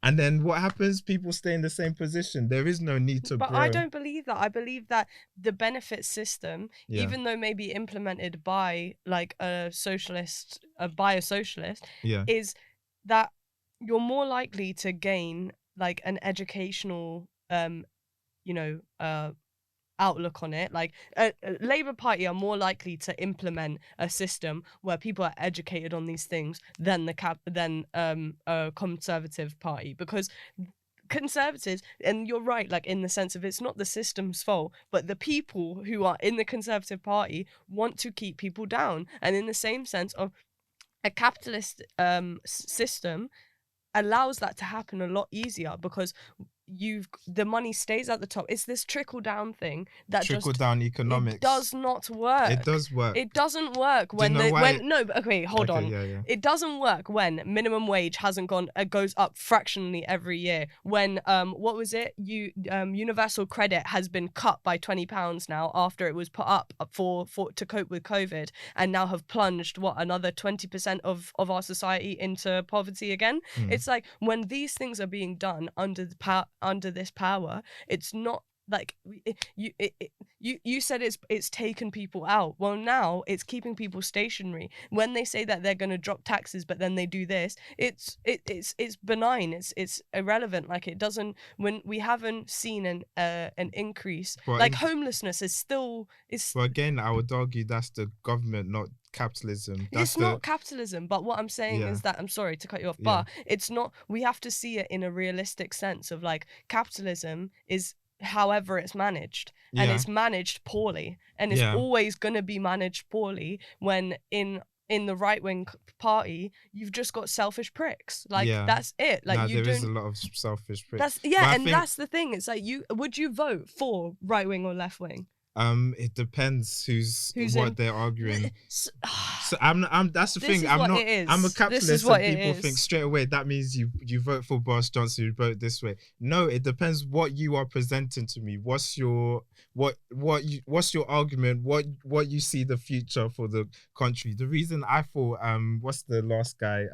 And then what happens? People stay in the same position. There is no need to But grow. I don't believe that. I believe that the benefit system, even though maybe implemented by like a socialist, is that you're more likely to gain like an educational outlook on it. Like Labour Party are more likely to implement a system where people are educated on these things than a Conservative Party, because Conservatives, and you're right, like in the sense of it's not the system's fault, but the people who are in the Conservative Party want to keep people down. And in the same sense of a capitalist system allows that to happen a lot easier, because the money stays at the top. It's this trickle down thing that trickle down economics. It does not work. It does work. It doesn't work when hold on. Yeah. It doesn't work when minimum wage goes up fractionally every year. When what was it? Universal credit has been cut by £20 now after it was put up for to cope with COVID, and now have plunged another 20% of our society into poverty again. It's like when these things are being done under this power, it's not like you said it's taken people out. Well, now it's keeping people stationary. When they say that they're going to drop taxes, but then they do this, it's benign. It's irrelevant. Like, it doesn't. When we haven't seen an increase, but homelessness is still is. But again, I would argue that's the government, not capitalism. It's not capitalism, but what I'm saying is that, I'm sorry to cut you off, but it's not. We have to see it in a realistic sense of, like, capitalism is however it's managed, and it's managed poorly, and it's always going to be managed poorly when in the right-wing party you've just got selfish pricks. Like, that's it. Like, there is a lot of selfish pricks. That's the thing. It's like, would you vote for right-wing or left-wing? It depends who's what they're arguing. So that's the thing. I'm a capitalist, and people think straight away that means you vote for Boris Johnson, you vote this way. No, it depends what you are presenting to me. What's your argument? What you see the future for the country? The reason I thought what's the last guy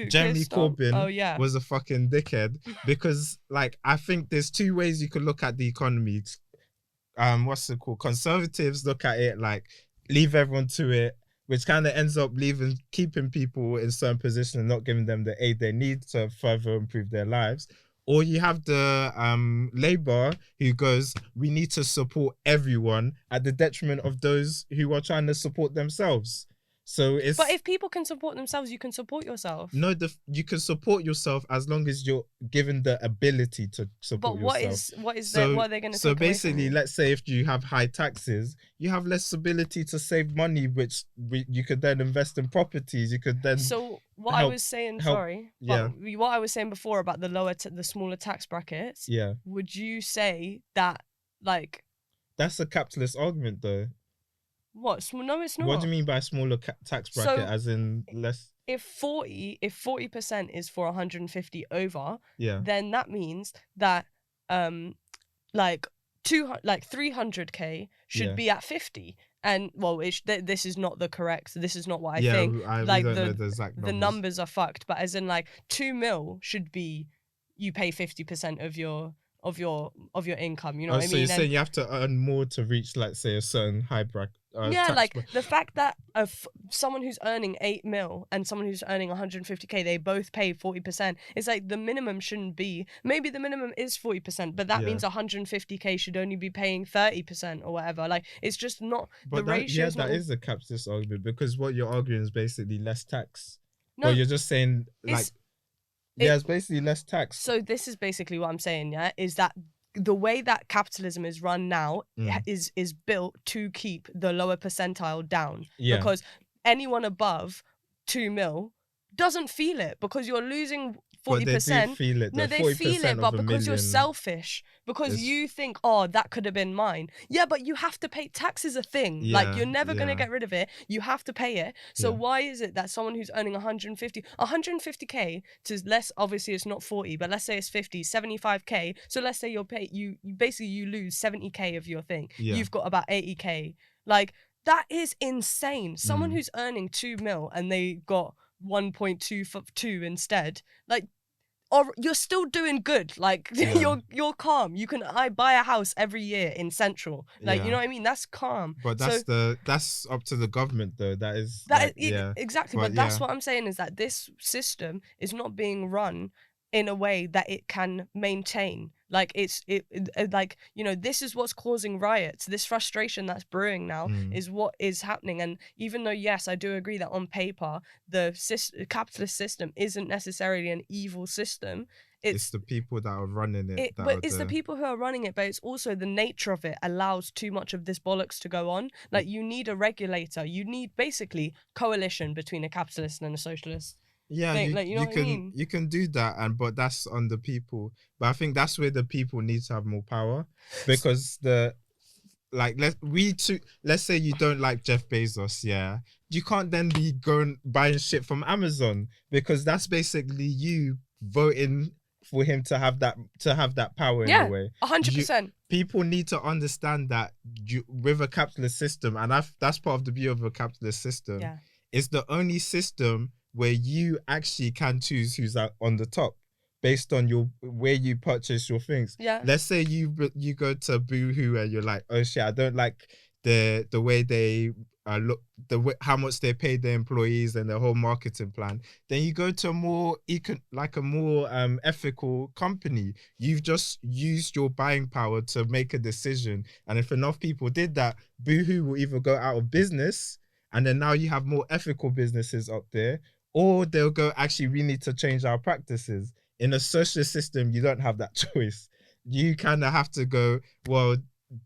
Jeremy Corbyn was a fucking dickhead, because, like, I think there's two ways you could look at the economy. What's it called? Conservatives look at it like leave everyone to it, which kind of ends up keeping people in certain positions and not giving them the aid they need to further improve their lives. Or you have the Labour who goes, we need to support everyone at the detriment of those who are trying to support themselves. So it's But if people can support themselves, you can support yourself. no, you can support yourself as long as you're given the ability to support But yourself. what So are they going to so take away from basically, you? let's say if you have high taxes, you have less ability to save money, which you could then invest in properties. You could then So what I help was saying, help. sorry, Yeah, but what I was saying before about the smaller tax brackets, yeah. would you say that like That's a capitalist argument, though. what? No, it's What do not. you mean by smaller tax bracket? So As in less? if 40% is for 150 over, Yeah, then that means that like 300k should yeah, be at 50. And well, this is not the correct, this is not what I yeah. think. We Like don't know the exact the numbers. numbers are fucked, but as in like 2 mil should be, you pay 50% of your income, you know Oh, what I so you're mean? And saying you have to earn more to reach, like, say, a certain high bracket yeah, tax like bracket? the fact that someone who's earning 8 mil and someone who's earning 150k, they both pay 40%. It's like the minimum shouldn't be. Maybe the minimum is 40%, but that Yeah. means 150k should only be paying 30% or whatever. Like it's just not the But ratio. that is a capitalist argument because what you're arguing is basically less tax. But No, you're just saying like, it, it's basically less tax. so this is basically what I'm saying, yeah, is that the way that capitalism is run now is built to keep the lower percentile down. Yeah. Because anyone above 2 mil doesn't feel it because you're losing But they do 40%. feel it. No, The they feel 40% it, but of a because you're million selfish, because is you think, oh, that could have been mine. Yeah, but you have to pay. Tax is a thing. Like yeah, you're never gonna yeah, get rid of it. You have to pay it. So yeah. why is it that someone who's earning 150k to less, obviously it's not 40, but let's say it's 50, 75k. So let's say you basically you lose 70k of your thing. Yeah. You've got about 80k. Like that is insane. Someone Mm. who's earning 2 mil and they got 1.22 instead, like, or you're still doing good. Like Yeah. you're calm. I buy a house every year in Central. Like you Yeah. know what I mean? That's calm. But So that's up to the government though. That is that like, is, yeah. exactly. But But that's yeah. what I'm saying is that this system is not being run in a way that it can maintain. Like like, you know, this is what's causing riots. This frustration that's brewing now is what is happening. And even though, yes, I do agree that on paper the capitalist system isn't necessarily an evil system, It's the people that are running it that but are it's the people who are running it, but it's also the nature of it allows too much of this bollocks to go on. Like you need a regulator, you need basically coalition between a capitalist and a socialist. Yeah, Thing. Like you know what I mean? you can do that, and but that's on the people. But I think that's where the people need to have more power, because let's say you don't like Jeff Bezos, yeah, you can't then be going buying shit from Amazon, because that's basically you voting for him to have that power in a way. 100%. People need to understand that with a capitalist system, and that's part of the beauty of a capitalist system. Yeah. It's the only system where you actually can choose who's on the top based on where you purchase your things. Yeah. Let's say you go to Boohoo and you're like, oh shit, I don't like the way they look, how much they pay their employees and the whole marketing plan. Then you go to a more ethical company. You've just used your buying power to make a decision, and if enough people did that, Boohoo will either go out of business, and then now you have more ethical businesses up there, or they'll go, actually, we need to change our practices. In a socialist system, you don't have that choice. You kind of have to go, well,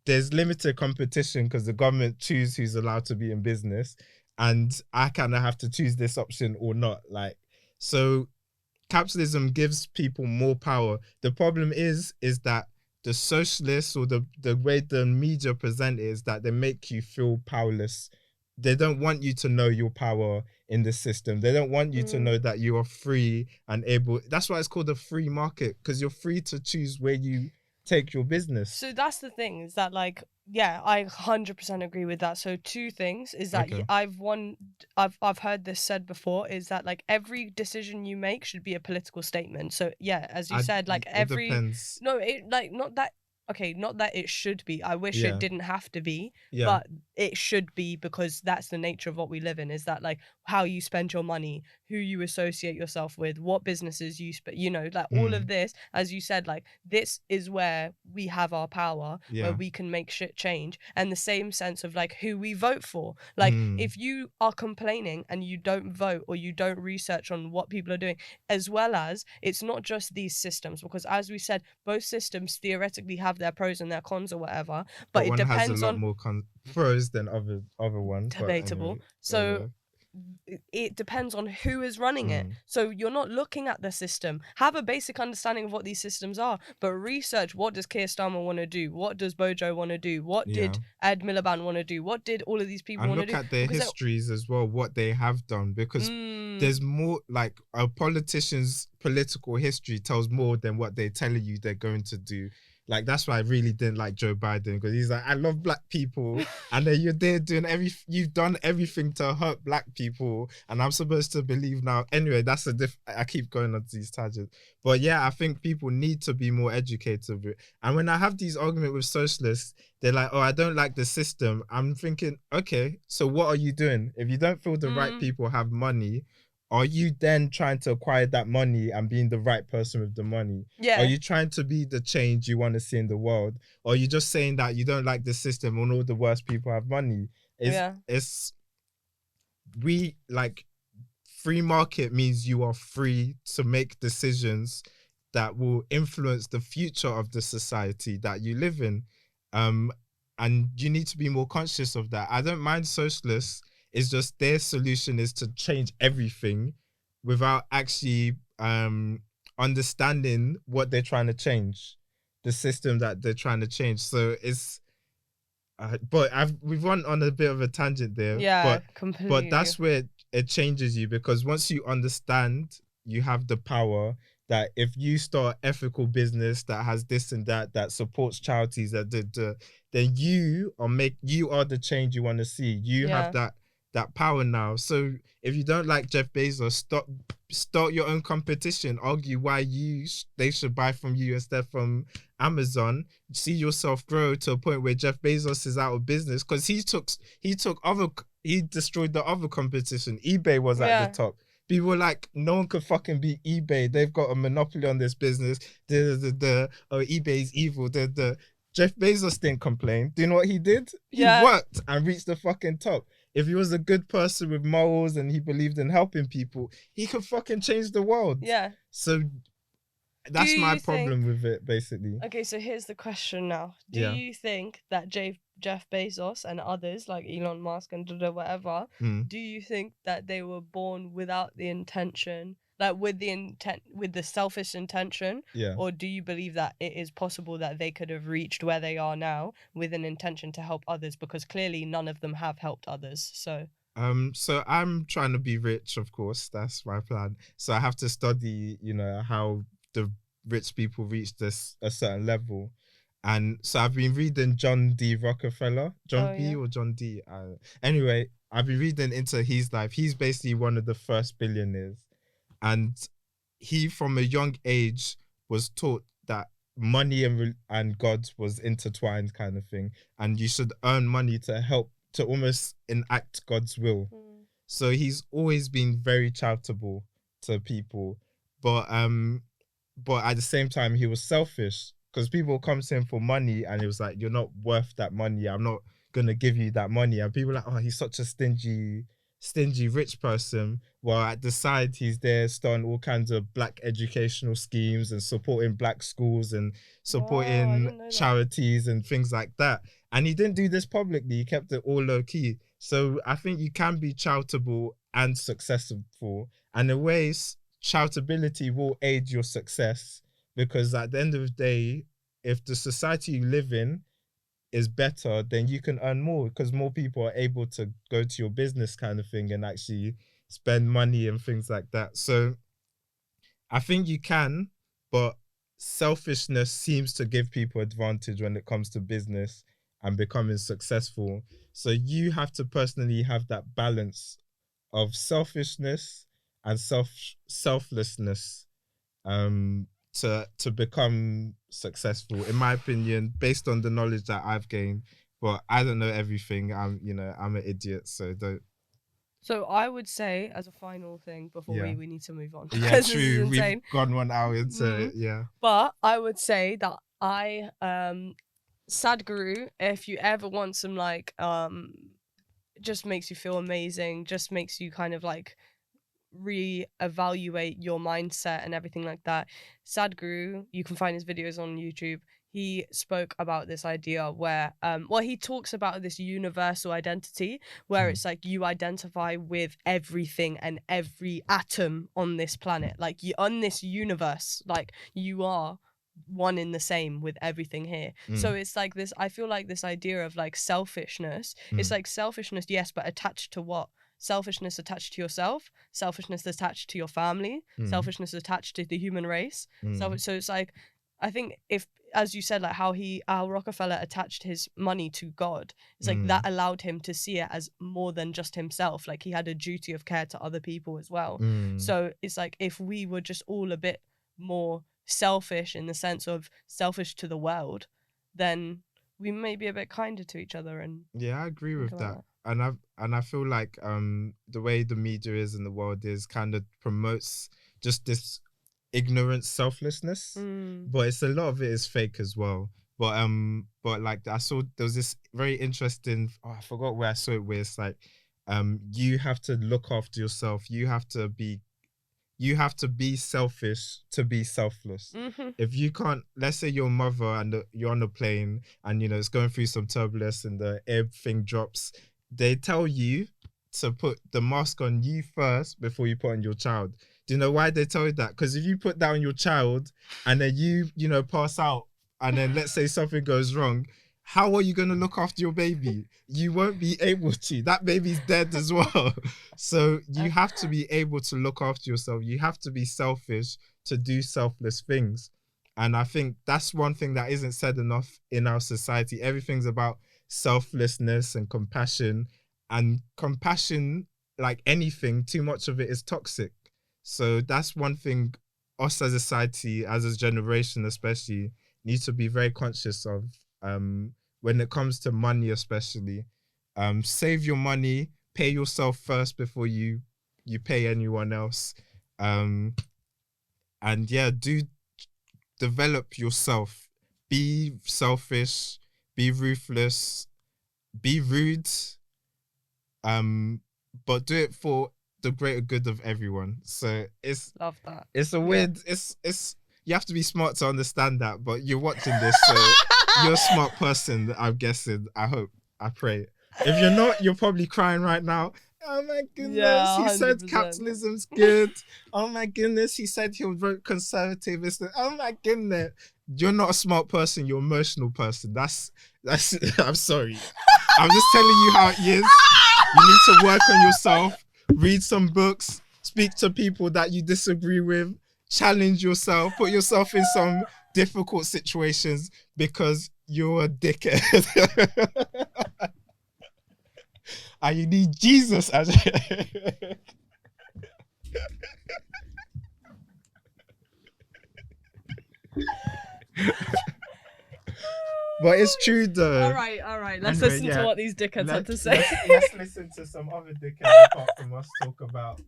there's limited competition because the government choose who's allowed to be in business, and I kind of have to choose this option or not. Like, so capitalism gives people more power. The problem is that the socialists, or the way the media present it, is that they make you feel powerless. They don't want you to know your power in the system. They don't want you to know that you are free and able. That's why it's called a free market, because you're free to choose where you take your business. So that's the thing, is that like, yeah, I 100% agree with that. So two things is that Okay. I've heard this said before, is that like every decision you make should be a political statement. So yeah, as you said, like it depends. no, it like not that okay, not that it should be. I wish it Yeah. didn't have to be, Yeah. but it should be, because that's the nature of what we live in, is that like how you spend your money, who you associate yourself with, what businesses you like all of Mm. this, as you said, like this is where we have our power, where Yeah. we can make shit change. And the same sense of like who we vote for. Like Mm. if you are complaining and you don't vote or you don't research on what people are doing, as well as it's not just these systems, because as we said, both systems theoretically have their pros and their cons or whatever, But but it one has a depends lot on more pros than other ones. But debatable. anyway, So it depends on who is running it. Mm. So you're not looking at the system. Have a basic understanding of what these systems are, but research, what does Keir Starmer want to do? What does Bojo want to do? What Yeah. did Ed Miliband want to do? What did all of these people And want to look do? at their Because histories as well, what they have done, because mm, there's more, like a politician's political history tells more than what they're telling you they're going to do. Like that's why I really didn't like Joe Biden, because he's like, I love black people, and then you're there doing you've done everything to hurt black people, and I'm supposed to believe now. Anyway, that's I keep going on these tangents, but yeah, I think people need to be more educated with it. And when I have these arguments with socialists, they're like, oh, I don't like the system. I'm thinking, okay, so what are you doing? If you don't feel the right people have money, are you then trying to acquire that money and being the right person with the money? yeah, Are you trying to be the change you want to see in the world? Or are you just saying that you don't like the system and all the worst people have money? yeah, It's we like free market means you are free to make decisions that will influence the future of the society that you live in. Um, and you need to be more conscious of that. I don't mind socialists. It's just their solution is to change everything without actually understanding what they're trying to change, the system that they're trying to change. So it's but we've run on a bit of a tangent there, yeah, but completely. that's where it changes you, because once you understand, you have the power that if you start ethical business that has this and that supports charities, then you are the change you want to see. You have Yeah, that power now. So if you don't like Jeff Bezos, start your own competition. Argue why they should buy from you instead from Amazon. See yourself grow to a point where Jeff Bezos is out of business, because he destroyed the other competition. eBay was at the yeah, top. People were like, no one could fucking beat eBay. They've got a monopoly on this business. Oh, eBay's evil. Jeff Bezos didn't complain. Do you know what he did? He yeah, worked and reached the fucking top. If he was a good person with morals and he believed in helping people, he could fucking change the world. yeah. So Do that's my you problem think? with it, basically. Okay, so here's the question now. Do Yeah. you think that Jeff Bezos and others like Elon Musk and whatever, Mm. do you think that they were born without the intention, like with the with the selfish intention, Yeah. or do you believe that it is possible that they could have reached where they are now with an intention to help others? Because clearly none of them have helped others. So I'm trying to be rich, of course. That's my plan. So I have to study, how the rich people reach a certain level. And so I've been reading John D. Rockefeller, John Oh B. yeah. or John D. Anyway, I've been reading into his life. He's basically one of the first billionaires. And he, from a young age, was taught that money and God was intertwined, kind of thing. And you should earn money to help to almost enact God's will. Mm. So he's always been very charitable to people, but at the same time he was selfish, because people come to him for money and he was like, "You're not worth that money. I'm not gonna give you that money." And people are like, "Oh, he's such a stingy rich person." While at the side, he's there starting all kinds of black educational schemes and supporting black schools and Wow, I supporting didn't know that. charities and things like that. And he didn't do this publicly. He kept it all low key. So I think you can be charitable and successful. And in ways, charitability will aid your success, because at the end of the day, if the society you live in is better, then you can earn more, because more people are able to go to your business, kind of thing, and actually spend money and things like that. So I think you can, but selfishness seems to give people advantage when it comes to business and becoming successful. So you have to personally have that balance of selfishness and selflessness, um, to become successful, in my opinion, based on the knowledge that I've gained. But I don't know everything. I'm an idiot, so don't. So I would say, as a final thing before Yeah. we need to move on, Yeah, because this is true. We've insane. gone 1 hour into Mhm. it. Yeah. But I would say that Sadhguru, if you ever want some like just makes you feel amazing, just makes you kind of like re-evaluate your mindset and everything like that. Sadhguru, you can find his videos on YouTube. He spoke about this idea where he talks about this universal identity where it's like you identify with everything and every atom on this planet, like you on this universe, like you are one in the same with everything here. So it's like this, I feel like this idea of like selfishness, it's like selfishness, yes, but attached to what? Selfishness attached to yourself, selfishness attached to your family, selfishness attached to the human race. So it's like, I think if, as you said, like how Rockefeller attached his money to God, it's like that allowed him to see it as more than just himself. Like he had a duty of care to other people as well. So it's like if we were just all a bit more selfish in the sense of selfish to the world, then we may be a bit kinder to each other. And yeah, I agree with about that. And I feel like the way the media is in the world is kind of promotes just this ignorant selflessness, but it's a lot of it is fake as well. But like I saw there was this very interesting, I forgot where I saw it, where it's like you have to look after yourself, you have to be selfish to be selfless. If you can't, let's say your mother and you're on a plane and you know it's going through some turbulence and the air thing drops, they tell you to put the mask on you first before you put on your child. Do you know why they tell you that? Because if you put that on your child and then you know pass out and then let's say something goes wrong, how are you going to look after your baby? You won't be able to. That baby's dead as well. So you have to be able to look after yourself. You have to be selfish to do selfless things. And I think that's one thing that isn't said enough in our society. Everything's about selflessness and compassion. And compassion, like anything, too much of it is toxic. So that's one thing us as a society, as a generation especially, need to be very conscious of. When it comes to money especially, save your money, pay yourself first before you pay anyone else, and yeah, develop yourself, be selfish, be ruthless, be rude, but do it for the greater good of everyone. So love that. It's a weird, it's you have to be smart to understand that, but you're watching this, so you're a smart person, I'm guessing. I hope. I pray. If you're not, you're probably crying right now. Oh my goodness, Yeah, he said 100%. capitalism's good. Oh my goodness, he said he'll vote conservative. Oh my goodness. You're not a smart person, you're an emotional person. That's I'm sorry. I'm just telling you how it is. You need to work on yourself, read some books, speak to people that you disagree with, challenge yourself, put yourself in some difficult situations because you're a dickhead. And you need Jesus as But it's true though. All right. Let's Anyway, listen yeah. to what these dickheads had to say. Let's listen to some other dickheads apart from us talk about.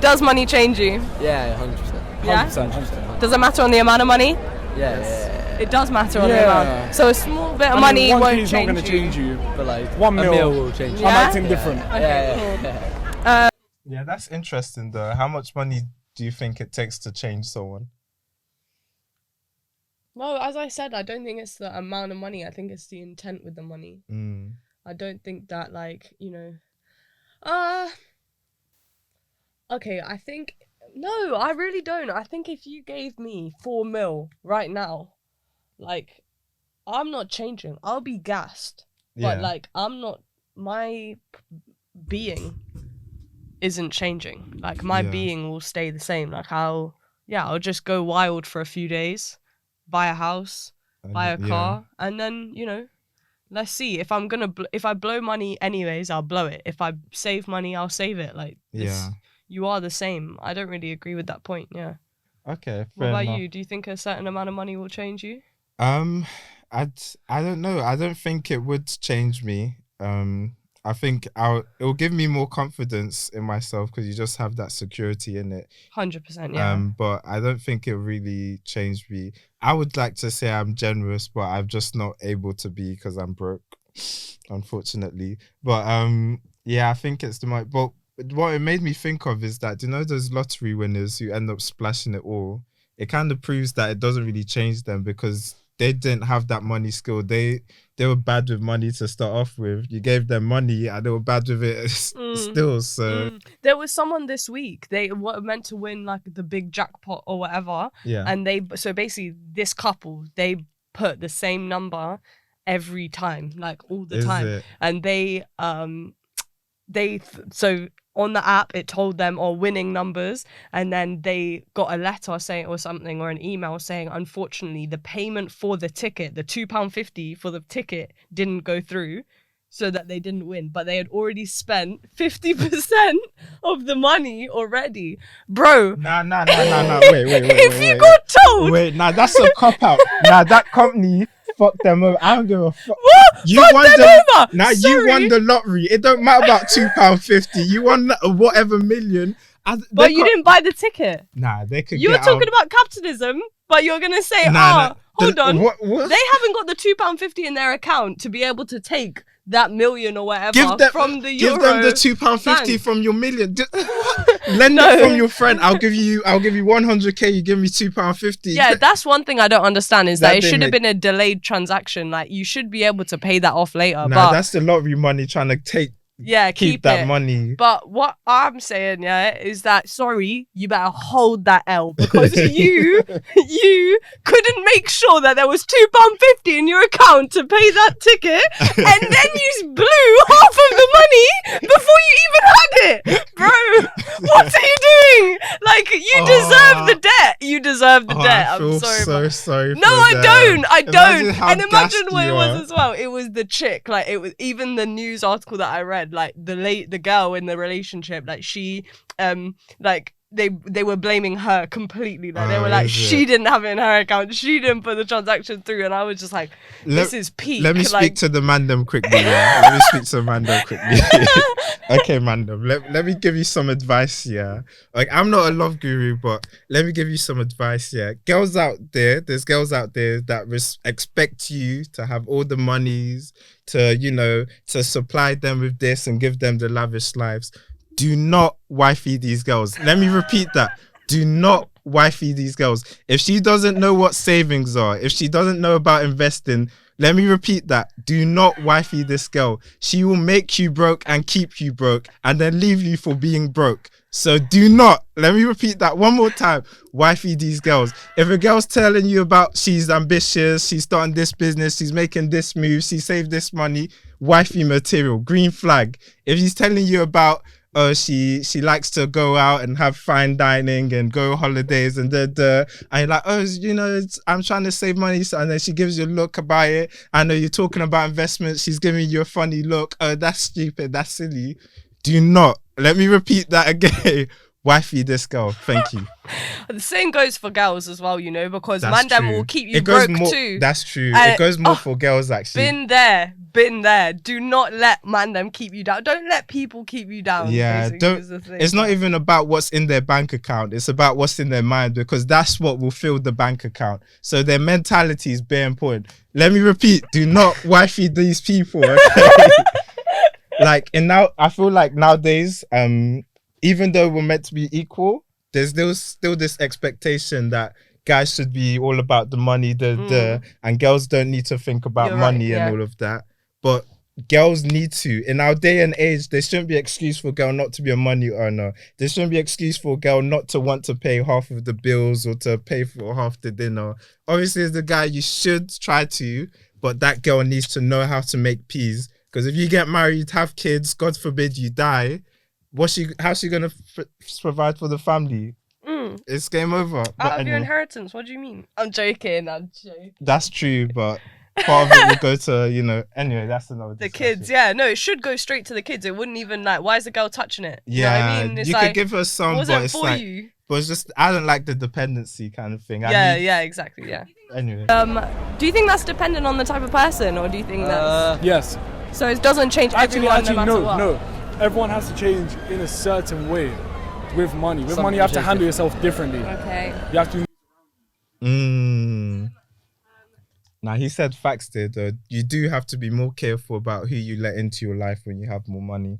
Does money change you? Yeah, 100%. Yeah? 100%. Does it matter on the amount of money? Yeah. It does matter on the Yeah. amount. So a small bit of I money mean, one won't key's not change going to you. change you. But like, 1 a mil. meal will change you. I'm Yeah? acting different. Okay, cool. Yeah, that's interesting though. How much money do you think it takes to change someone? Well, as I said, I don't think it's the amount of money. I think it's the intent with the money. Mm. I don't think that, like, you know... Okay, I think... No, I really don't. I think if you gave me 4 mil right now, like, I'm not changing. I'll be gassed. Yeah. But, like, I'm not... My being isn't changing. Like, my Yeah. being will stay the same. Like, I'll just go wild for a few days, buy a house, buy a car, and then, you know, let's see. If I'm gonna, if I blow money anyways, I'll blow it. If I save money, I'll save it. Like, this, Yeah. you are the same. I don't really agree with that point. Yeah. Okay, What fair about enough. you? Do you think a certain amount of money will change you? Um, I don't know. I don't think it would change me. I think it'll give me more confidence in myself because you just have that security in it. 100%, yeah. But I don't think it really changed me. I would like to say I'm generous, but I'm just not able to be because I'm broke, unfortunately. But yeah, I think it's the money. But what it made me think of is that, you know, those lottery winners who end up splashing it all, it kind of proves that it doesn't really change them because they didn't have that money skill. They were bad with money to start off with. You gave them money and they were bad with it still. So There was someone this week, they were meant to win like the big jackpot or whatever. yeah. And so basically this couple, they put the same number every time, like all the Is time. it? And so on the app it told them winning numbers, and then they got a letter saying or something, or an email saying unfortunately the payment for the ticket, the £2.50 for the ticket, didn't go through, so that they didn't win, but they had already spent 50% of the money already, bro. Nah. Wait. If you got told, Wait, nah, that's a cop out. Nah, that company fuck them over. I don't give a fuck. what? You Fuck won them over. Now you Sorry. won the lottery. It don't matter about £2.50. You won whatever million. But you didn't buy the ticket. Nah, they could. You were get talking out. about capitalism, but you're gonna say, hold on. What? They haven't got the £2.50 in their account to be able to take that million or whatever from the give euro. them the £2.50 bank. from your million. Lend it from your friend. I'll give you 100k. You give me £2.50. Yeah, that's one thing I don't understand is That that it didn't should have make- been a delayed transaction. Like you should be able to pay that off later. Nah, but that's the lottery money trying to keep that it. money. But what I'm saying, is that sorry, you better hold that L, because you couldn't make sure that there was £2.50 in your account to pay that ticket, and then you blew half of the money before you even had it, bro. What are you doing? Like you deserve the debt. You deserve the debt. I feel I'm sorry. so but- sorry. No, for I them. don't. I don't. How And imagine gassed what you it was are. as well. It was the chick. Like it was even the news article that I read. Like the girl in the relationship. Like she, like they were blaming her completely. Like they were like, she didn't have it in her account. She didn't put the transaction through. And I was just like, this is peak. Let me speak like, to the mandem quickly. Yeah? Let me speak to the mandem quickly. Okay, mandem. Let me give you some advice. Yeah, like I'm not a love guru, but let me give you some advice. Yeah, there's girls out there that expect you to have all the monies, to supply them with this and give them the lavish lives. Do not wifey these girls. Let me repeat that. Do not wifey these girls. If she doesn't know what savings are, if she doesn't know about investing, let me repeat that. Do not wifey this girl. She will make you broke and keep you broke and then leave you for being broke. So do not, let me repeat that one more time, wifey these girls. If a girl's telling you about she's ambitious, she's starting this business, she's making this move, she saved this money, wifey material, green flag. If she's telling you about she likes to go out and have fine dining and go holidays and and you're like, I'm trying to save money, and then she gives you a look about it. I know you're talking about investments, she's giving you a funny look. Oh, that's stupid, that's silly. Do not, let me repeat that again. Wifey this girl. Thank you. The same goes for girls as well, because That's man them true. will keep you It goes broke more, too. That's true. And it goes more for girls actually. Been there. Do not let man them keep you down. Don't let people keep you down. Yeah, basically, is the thing. it's not even about what's in their bank account. It's about what's in their mind, because that's what will fill the bank account. So their mentality is very important. Let me repeat, do not wifey these people. Okay? I feel like nowadays, even though we're meant to be equal, there's still this expectation that guys should be all about the money, and girls don't need to think about money and all of that. But girls need to. In our day and age, there shouldn't be an excuse for a girl not to be a money earner. There shouldn't be an excuse for a girl not to want to pay half of the bills or to pay for half the dinner. Obviously, as the guy, you should try to, but that girl needs to know how to make peas. Because if you get married, have kids, God forbid you die, how's she gonna provide for the family? It's game over. Out of your inheritance. What do you mean? I'm joking. That's true, but part of it will go to, you know, anyway, that's another The discussion. kids, yeah, no, it should go straight to the kids. It wouldn't even like, why is the girl touching it? You know what Yeah, I mean? It's you like, could give her some, wasn't but it's for like, you. but it's just, I don't like the dependency kind of thing. Yeah, exactly, yeah. Anyway. Do you think that's dependent on the type of person, or do you think that's Yes. so it doesn't change everyone no matter what? No. Everyone has to change in a certain way with money. With money, you have to handle yourself differently. Okay. You have to. Now he said facts there though. You do have to be more careful about who you let into your life when you have more money.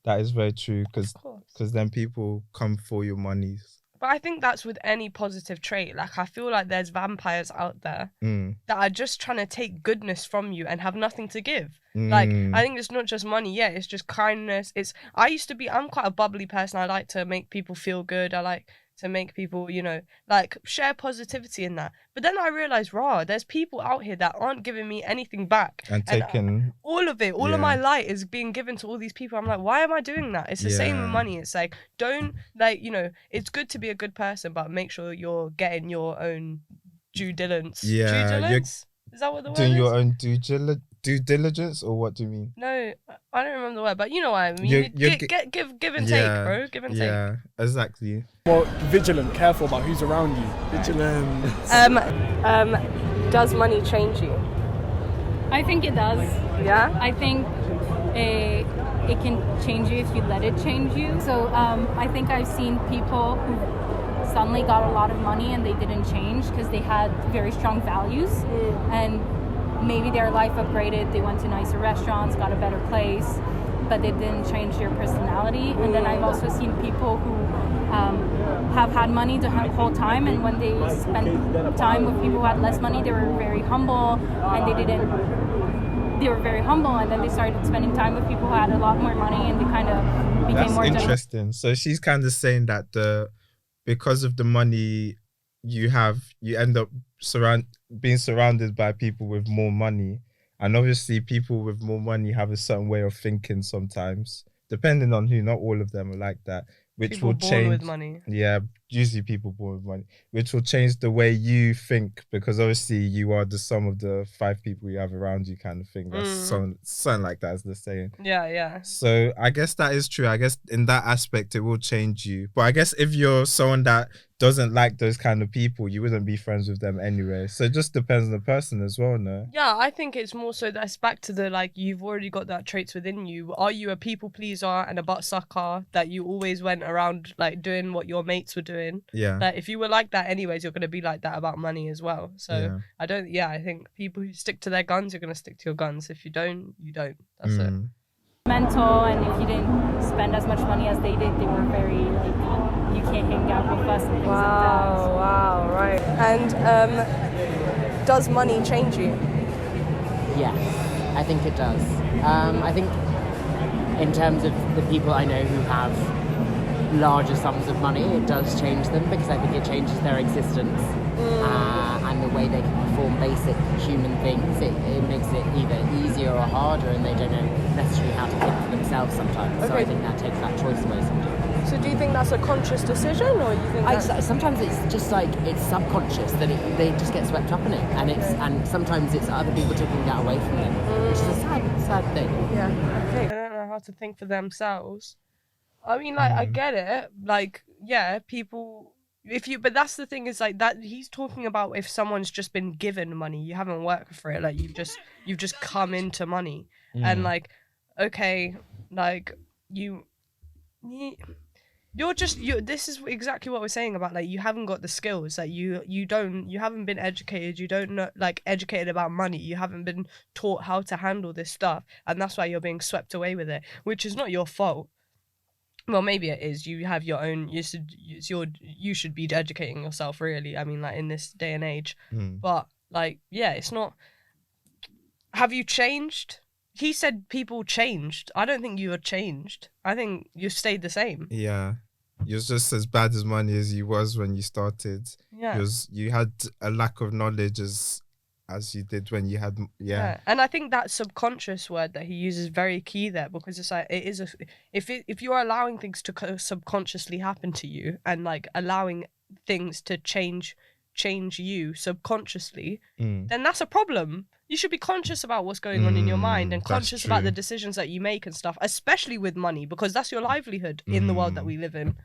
That is very true because then people come for your monies. But I think that's with any positive trait. Like, I feel like there's vampires out there that are just trying to take goodness from you and have nothing to give. Like, I think it's not just money. Yeah, it's just kindness. I'm quite a bubbly person. I like to make people feel good. I like to make people, you know, like share positivity in that. But then I realized, there's people out here that aren't giving me anything back. And taking all of it, all of my light is being given to all these people. I'm like, why am I doing that? It's the same with money. It's like, don't, like, you know, it's good to be a good person, but make sure you're getting your own due diligence. Yeah, Due diligence? Is that what the word doing is? your own due diligence, or what do you mean? No, I don't remember the word, but you know what I mean. You're Give and take, bro. Give and take. Yeah, exactly. Well, vigilant, careful about who's around you. Vigilant. Does money change you? I think it does. Yeah? I think it can change you if you let it change you. So I think I've seen people who suddenly got a lot of money and they didn't change because they had very strong values and maybe their life upgraded, they went to nicer restaurants, got a better place, but they didn't change their personality. And then I've also seen people who have had money the whole time, and when they spent time with people who had less money, they were very humble, and they were very humble, and then they started spending time with people who had a lot more money, and they kind of became more interesting. So she's kind of saying that because of the money you have, you end up being surrounded by people with more money, and obviously people with more money have a certain way of thinking sometimes, depending on who. Not all of them are like that, which people will born change with money. Yeah, usually people born with money, which will change the way you think, because obviously you are the sum of the 5 people you have around you, kind of thing. That's something like that, as they're saying. Yeah. So I guess that is true. I guess in that aspect it will change you. But I guess if you're someone that doesn't like those kind of people, you wouldn't be friends with them anyway. So it just depends on the person as well, no? Yeah, I think it's more so that's back to the, like, you've already got that traits within you. Are you a people pleaser and a butt sucker that you always went around like doing what your mates were doing? Yeah. Like, if you were like that anyways, you're gonna be like that about money as well. So yeah. I think people who stick to their guns, you're gonna stick to your guns. If you don't, you don't. That's it. mental, and if you didn't spend as much money as they did, they were very like, you can't hang out with us and things like that. Wow, right. And does money change you? Yes, I think it does. I think in terms of the people I know who have larger sums of money, it does change them, because I think it changes their existence and the way they can perform basic human things. It makes it either easier or harder, and they don't know necessarily how to think for themselves sometimes. So I think that takes that choice away sometimes. So do you think that's a conscious decision, or you think sometimes it's just like it's subconscious that they just get swept up in it, and sometimes it's other people taking that away from them, which is a sad thing. Yeah. Okay. I don't know how to think for themselves. I mean, like, I get it. Like, yeah, people. But that's the thing, is like that he's talking about if someone's just been given money, you haven't worked for it, like you've just come into money, and like, okay, like this is exactly what we're saying about, like, you haven't got the skills, like you haven't been educated, you don't know, like, educated about money, you haven't been taught how to handle this stuff, and that's why you're being swept away with it, which is not your fault. Well, maybe it is. You have your own. You should be educating yourself, really. I mean, like, in this day and age. But like, yeah, it's not. Have you changed? He said people changed. I don't think you are changed. I think you stayed the same. Yeah, you're just as bad as money as you was when you started. Yeah, you had a lack of knowledge as you did when you had And I think that subconscious word that he uses is very key there, because it's like, it is if you're allowing things to subconsciously happen to you, and like allowing things to change you subconsciously, then that's a problem. you should be conscious about what's going on in your mind and that's conscious about the true. decisions that you make and stuff, especially with money, because that's your livelihood in the world that we live in.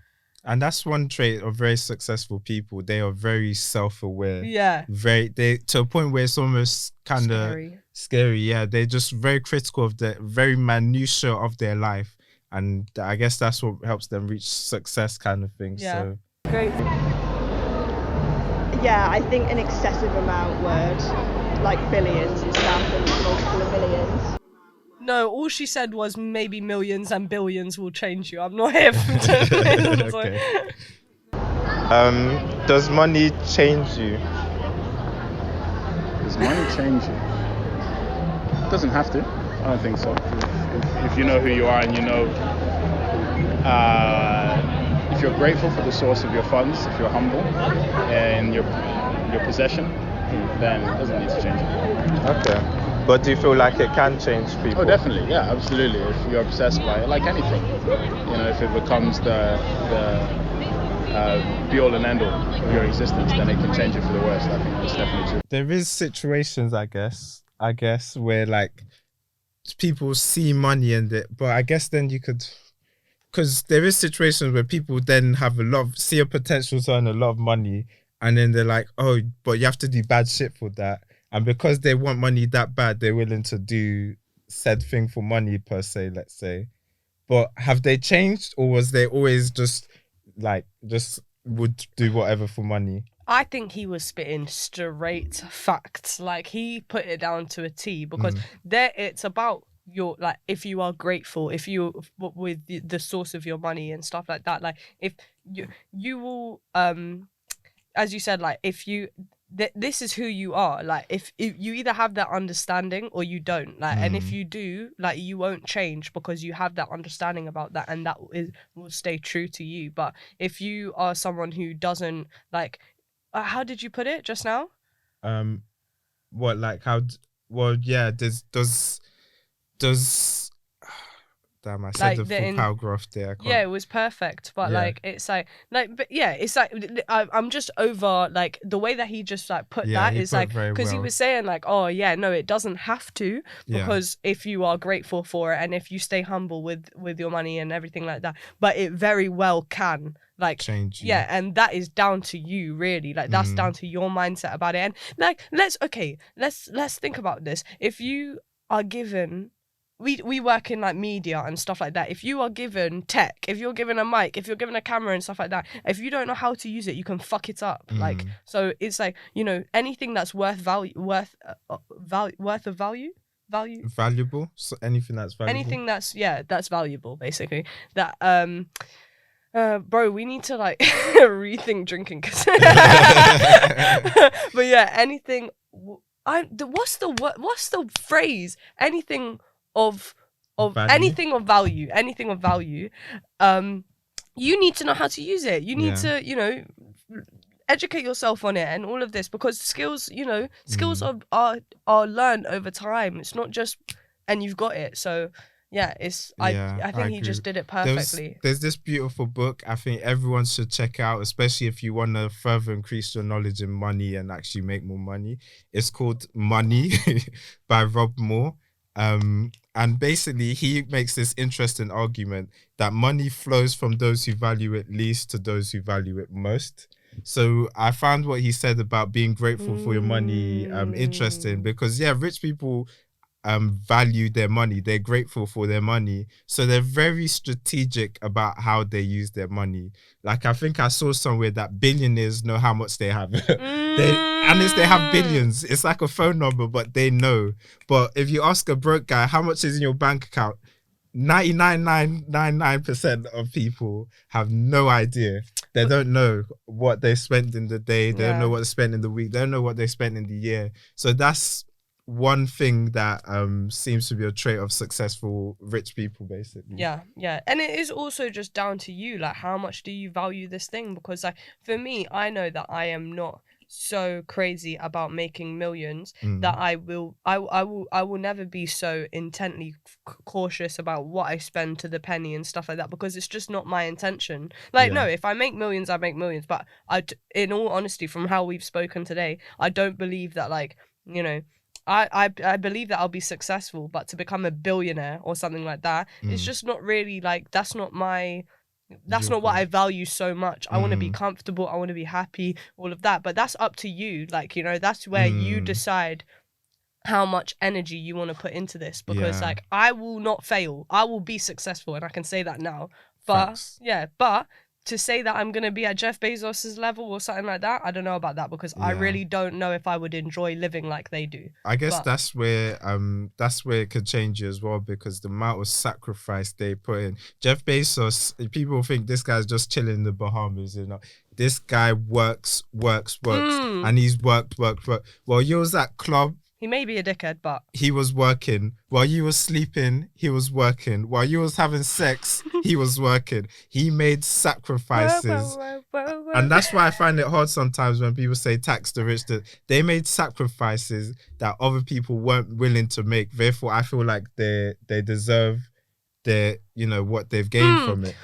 And that's one trait of very successful people. They are very self-aware. Yeah. They to a point where it's almost kind of scary. Yeah, they're just very critical of the very minutiae of their life, and I guess that's what helps them reach success, kind of thing. Yeah. So Great. Yeah, I think an excessive amount would, like billions and stuff, and multiple of millions. No, all she said was maybe millions and billions will change you. I'm not here for okay. Does money change you? Does money change you? It doesn't have to. I don't think so. If you know who you are and you know, if you're grateful for the source of your funds, if you're humble in your possession, then it doesn't need to change you. Okay. But do you feel like it can change people? Oh, definitely. Yeah, absolutely. If you're obsessed by it, like anything, you know, if it becomes the be all and end all of your existence, then it can change you for the worst. I think that's definitely true. There is situations, I guess, where like people see money in it, but I guess then you could, because there is situations where people then have see a potential to earn a lot of money, and then they're like, oh, but you have to do bad shit for that. And because they want money that bad, they're willing to do said thing for money per se, let's say. But have they changed, or was they always just would do whatever for money? I think he was spitting straight facts. Like, he put it down to a T, because there it's about your, like, if you are grateful, if you with the source of your money and stuff like that. Like, if you will, as you said, like, if you this is who you are. Like, if you either have that understanding or you don't, like, and if you do, like, you won't change because you have that understanding about that, and that will stay true to you. But if you are someone who doesn't, like, how did you put it just now? What, like, how? Well, yeah. Does damn, I said Like, the full paragraph there. Yeah, it was perfect, but Yeah. like, it's like, but yeah, it's like, I'm just over, like, the way that he just, like, put Yeah, that he is put like, very because he well. was saying, like, oh yeah, no, it doesn't have to, Yeah. because if you are grateful for it and if you stay humble with your money and everything like that, but it very well can, like, change you. yeah, and that is down to you, really. Like, that's down to your mindset about it. And like, let's think about this. If you are given, we work in, like, media and stuff like that. If you are given tech, if you're given a mic, if you're given a camera and stuff like that, if you don't know how to use it, you can fuck it up. Like, so it's like, you know, anything that's valuable. So anything that's valuable. Anything that's valuable, basically. That bro, we need to, like, rethink drinking, cause but yeah, anything. What's the phrase? Anything of Value? anything of value. You need to know how to use it. You need to, you know, educate yourself on it and all of this, because skills, you know, are learned over time. It's not just and you've got it. So yeah, I think he just did it perfectly. There's this beautiful book I think everyone should check out, especially if you want to further increase your knowledge in money and actually make more money. It's called Money by Rob Moore. And basically he makes this interesting argument that money flows from those who value it least to those who value it most. So I found what he said about being grateful for your money interesting, because yeah, rich people value their money. They're grateful for their money, so they're very strategic about how they use their money. Like, I think I saw somewhere that billionaires know how much they have. They have billions. It's like a phone number, but they know. But if you ask a broke guy how much is in your bank account, 99.999% of people have no idea. They don't know what they spent in the day. They don't know what they spent in the week. They don't know what they spent in the year. So that's one thing that seems to be a trait of successful rich people, basically. Yeah. And it is also just down to you, like, how much do you value this thing? Because, like, for me, I know that I am not so crazy about making millions that I will never be so intently cautious about what I spend to the penny and stuff like that, because it's just not my intention. Like, no, if I make millions, I make millions, but in all honesty, from how we've spoken today, I don't believe that, like, you know, I believe that I'll be successful, but to become a billionaire or something like that, it's just not really like, that's not what I value so much. I want to be comfortable, I want to be happy, all of that. But that's up to you. Like, that's where you decide how much energy you want to put into this, because like, I will not fail. I will be successful, and I can say that now. But but to say that I'm gonna be at Jeff Bezos's level or something like that, I don't know about that, because I really don't know if I would enjoy living like they do. I guess that's where it could change you as well, because the amount of sacrifice they put in. Jeff Bezos, people think this guy's just chilling in the Bahamas, This guy works, and he's worked. Well, you was at club. He may be a dickhead, but he was working. While you was sleeping, he was working. While you was having sex, he was working. He made sacrifices. And that's why I find it hard sometimes when people say tax the rich, that they made sacrifices that other people weren't willing to make. Therefore, I feel like they deserve what they've gained from it.